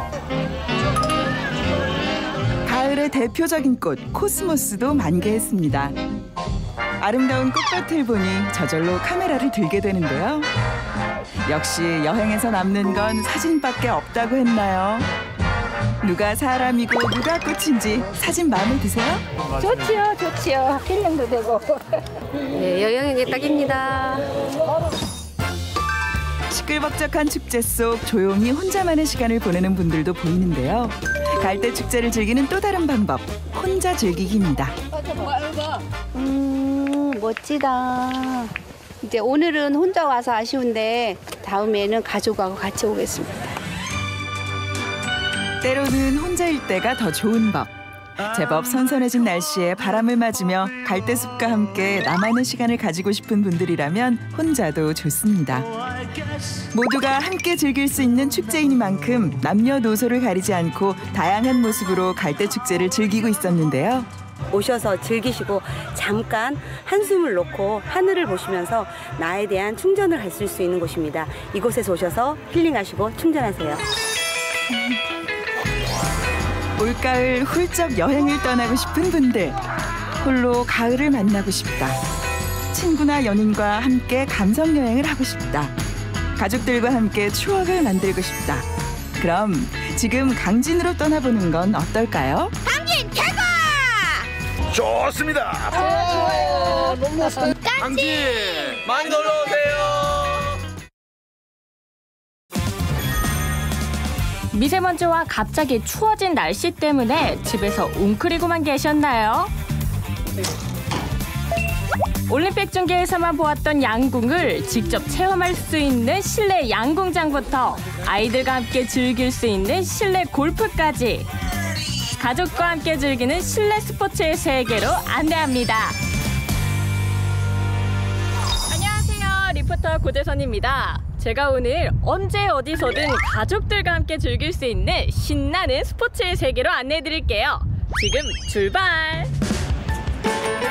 가을의 대표적인 꽃 코스모스도 만개했습니다. 아름다운 꽃밭을 보니 저절로 카메라를 들게 되는데요. 역시 여행에서 남는 건 사진밖에 없다고 했나요? 누가 사람이고 누가 꽃인지 사진 마음에 드세요? 좋지요, 좋지요. 힐링도 되고. 네, 여행에 딱입니다. 시끌벅적한 축제 속 조용히 혼자만의 시간을 보내는 분들도 보이는데요. 갈대 축제를 즐기는 또 다른 방법, 혼자 즐기기입니다. 멋지다. 이제 오늘은 혼자 와서 아쉬운데 다음에는 가족하고 같이 오겠습니다. 때로는 혼자일 때가 더 좋은 법. 제법 선선해진 날씨에 바람을 맞으며 갈대숲과 함께 나만의 시간을 가지고 싶은 분들이라면 혼자도 좋습니다. 모두가 함께 즐길 수 있는 축제이니만큼 남녀노소를 가리지 않고 다양한 모습으로 갈대축제를 즐기고 있었는데요. 오셔서 즐기시고 잠깐 한숨을 놓고 하늘을 보시면서 나에 대한 충전을 하실 수 있는 곳입니다. 이곳에서 오셔서 힐링하시고 충전하세요. 올가을 훌쩍 여행을 떠나고 싶은 분들, 홀로 가을을 만나고 싶다. 친구나 연인과 함께 감성 여행을 하고 싶다. 가족들과 함께 추억을 만들고 싶다. 그럼 지금 강진으로 떠나보는 건 어떨까요? 강진 최고! 좋습니다. 좋아요. 너무 강진 많이 놀러 오세요. 미세먼지와 갑자기 추워진 날씨 때문에 집에서 웅크리고만 계셨나요? 올림픽 중계에서만 보았던 양궁을 직접 체험할 수 있는 실내 양궁장부터 아이들과 함께 즐길 수 있는 실내 골프까지 가족과 함께 즐기는 실내 스포츠의 세계로 안내합니다. 안녕하세요. 리포터 고재선입니다. 제가 오늘 언제 어디서든 가족들과 함께 즐길 수 있는 신나는 스포츠의 세계로 안내해드릴게요. 지금 출발!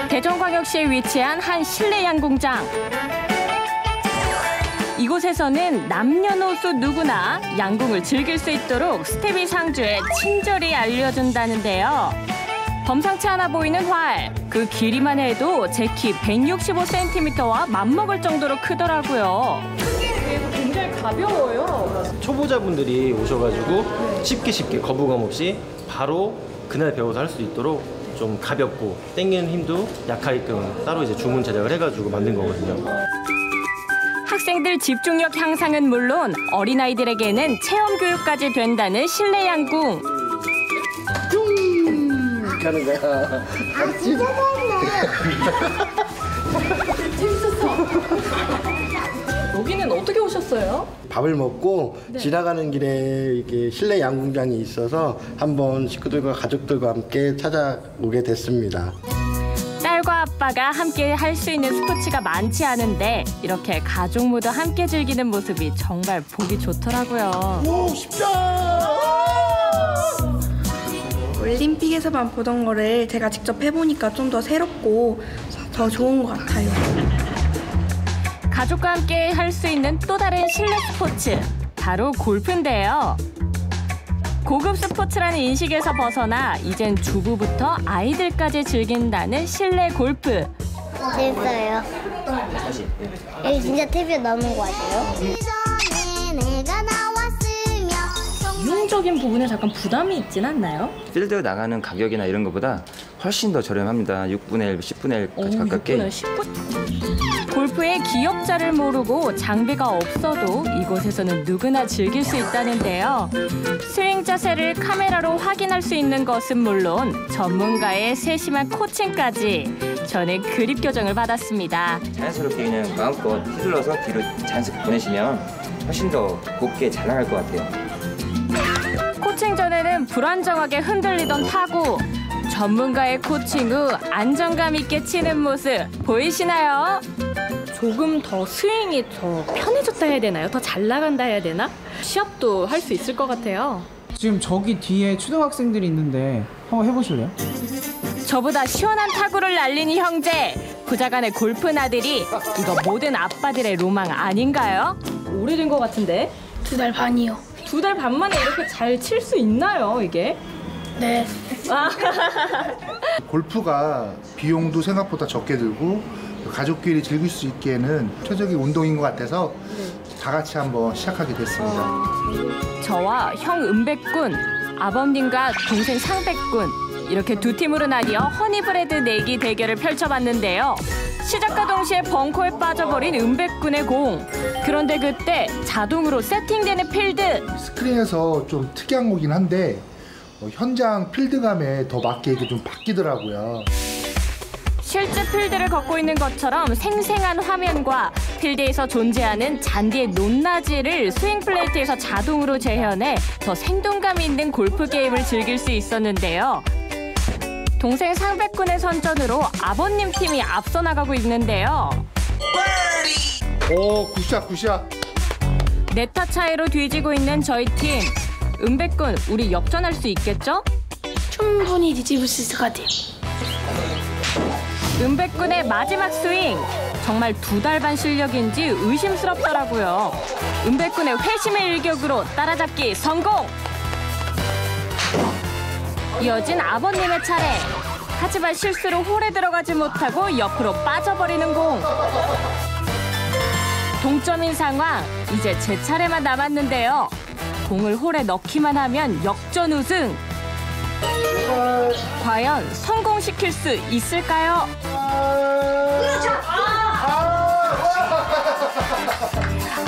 대전광역시에 위치한 한 실내 양궁장. 이곳에서는 남녀노소 누구나 양궁을 즐길 수 있도록 스텝이 상주에 친절히 알려준다는데요. 범상치 않아 보이는 활, 그 길이만 해도 제 키 165cm와 맞먹을 정도로 크더라고요. 굉장히 가벼워요. 초보자분들이 오셔가지고 쉽게 거부감 없이 바로 그날 배워서 할 수 있도록 좀 가볍고 당기는 힘도 약하게끔 따로 이제 주문 제작을 해가지고 만든 거거든요. 학생들 집중력 향상은 물론 어린아이들에게는 체험 교육까지 된다는 실내 양궁. 이렇게 하는 거야. 알았지? 재밌었어. 여기는 어떻게 오셨어요? 밥을 먹고 지나가는 길에 이렇게 실내 양궁장이 있어서 한번 식구들과 가족들과 함께 찾아오게 됐습니다. 딸과 아빠가 함께 할 수 있는 스포츠가 많지 않은데 이렇게 가족 모두 함께 즐기는 모습이 정말 보기 좋더라고요. 오, 쉽다! 올림픽에서만 보던 거를 제가 직접 해보니까 좀 더 새롭고 더 좋은 것 같아요. 가족과 함께 할 수 있는 또 다른 실내 스포츠, 바로 골프인데요. 고급 스포츠라는 인식에서 벗어나 이젠 주부부터 아이들까지 즐긴다는 실내 골프. 재밌어요. 여기 진짜 TV 나오는 거 같아요. 비용적인 부분에 잠깐 부담이 있진 않나요? 필드 나가는 가격이나 이런 것보다 훨씬 더 저렴합니다. 6분의 1, 10분의 1까지 가깝게. 6분의 10분? 골프의 기업자를 모르고 장비가 없어도 이곳에서는 누구나 즐길 수 있다는데요. 스윙 자세를 카메라로 확인할 수 있는 것은 물론 전문가의 세심한 코칭까지 저는 그립 교정을 받았습니다. 자연스럽게 그냥 마음껏 휘둘러서 뒤로 자연스럽게 보내시면 훨씬 더 곱게 잘 나갈 것 같아요. 코칭 전에는 불안정하게 흔들리던 타구. 전문가의 코칭 후 안정감 있게 치는 모습 보이시나요? 조금 더 스윙이 더 편해졌다 해야 되나요? 더 잘 나간다 해야 되나? 시합도 할 수 있을 것 같아요. 지금 저기 뒤에 초등학생들이 있는데 한번 해보실래요? 저보다 시원한 타구를 날리는 형제. 부자간의 골프 나들이 이거 모든 아빠들의 로망 아닌가요? 오래된 것 같은데? 2달 반이요. 2달 반 만에 이렇게 잘 칠 수 있나요, 이게? 네. 골프가 비용도 생각보다 적게 들고 가족끼리 즐길 수 있기에는 최적의 운동인 것 같아서 다 같이 한번 시작하게 됐습니다. 저와 형 은백군, 아버님과 동생 상백군 이렇게 두 팀으로 나뉘어 허니브레드 내기 대결을 펼쳐봤는데요. 시작과 동시에 벙커에 빠져버린 은백군의 공. 그런데 그때 자동으로 세팅되는 필드. 스크린에서 좀 특이한 거긴 한데 현장 필드감에 더 맞게 이게 좀 바뀌더라고요. 실제 필드를 걷고 있는 것처럼 생생한 화면과 필드에서 존재하는 잔디의 높낮이를 스윙 플레이트에서 자동으로 재현해 더 생동감 있는 골프 게임을 즐길 수 있었는데요. 동생 상백군의 선전으로 아버님 팀이 앞서 나가고 있는데요. 오, 굿샷, 굿샷. 네타 차이로 뒤지고 있는 저희 팀. 은백군, 우리 역전할 수 있겠죠? 충분히 뒤집을 수 있을 것 같아요. 은백군의 마지막 스윙. 정말 2달 반 실력인지 의심스럽더라고요. 은백군의 회심의 일격으로 따라잡기 성공! 이어진 아버님의 차례. 하지만 실수로 홀에 들어가지 못하고 옆으로 빠져버리는 공. 동점인 상황. 이제 제 차례만 남았는데요. 공을 홀에 넣기만 하면 역전 우승. 과연 성공시킬 수 있을까요?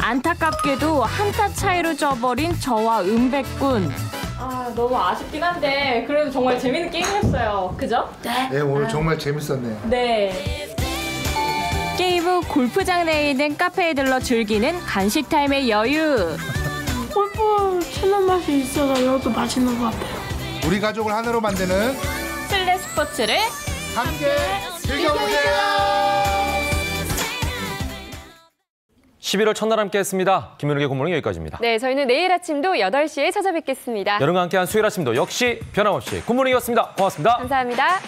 안타깝게도 한타 차이로 져버린 저와 은백군. 너무 아쉽긴 한데 그래도 정말 재밌는 게임이었어요. 그죠? 네, 오늘 정말 재밌었네요. 네. 게임 후 골프장 내에 있는 카페에 들러 즐기는 간식 타임의 여유. 골프 치는 맛이 있어서 이것도 맛있는 것 같아요. 우리 가족을 하나로 만드는 실내 스포츠를 함께 즐겨보세요. 11월 첫날 함께했습니다. 김현욱의 굿모닝 여기까지입니다. 네, 저희는 내일 아침도 8시에 찾아뵙겠습니다. 여러분과 함께한 수요일 아침도 역시 변함없이 굿모닝이었습니다. 고맙습니다. 감사합니다.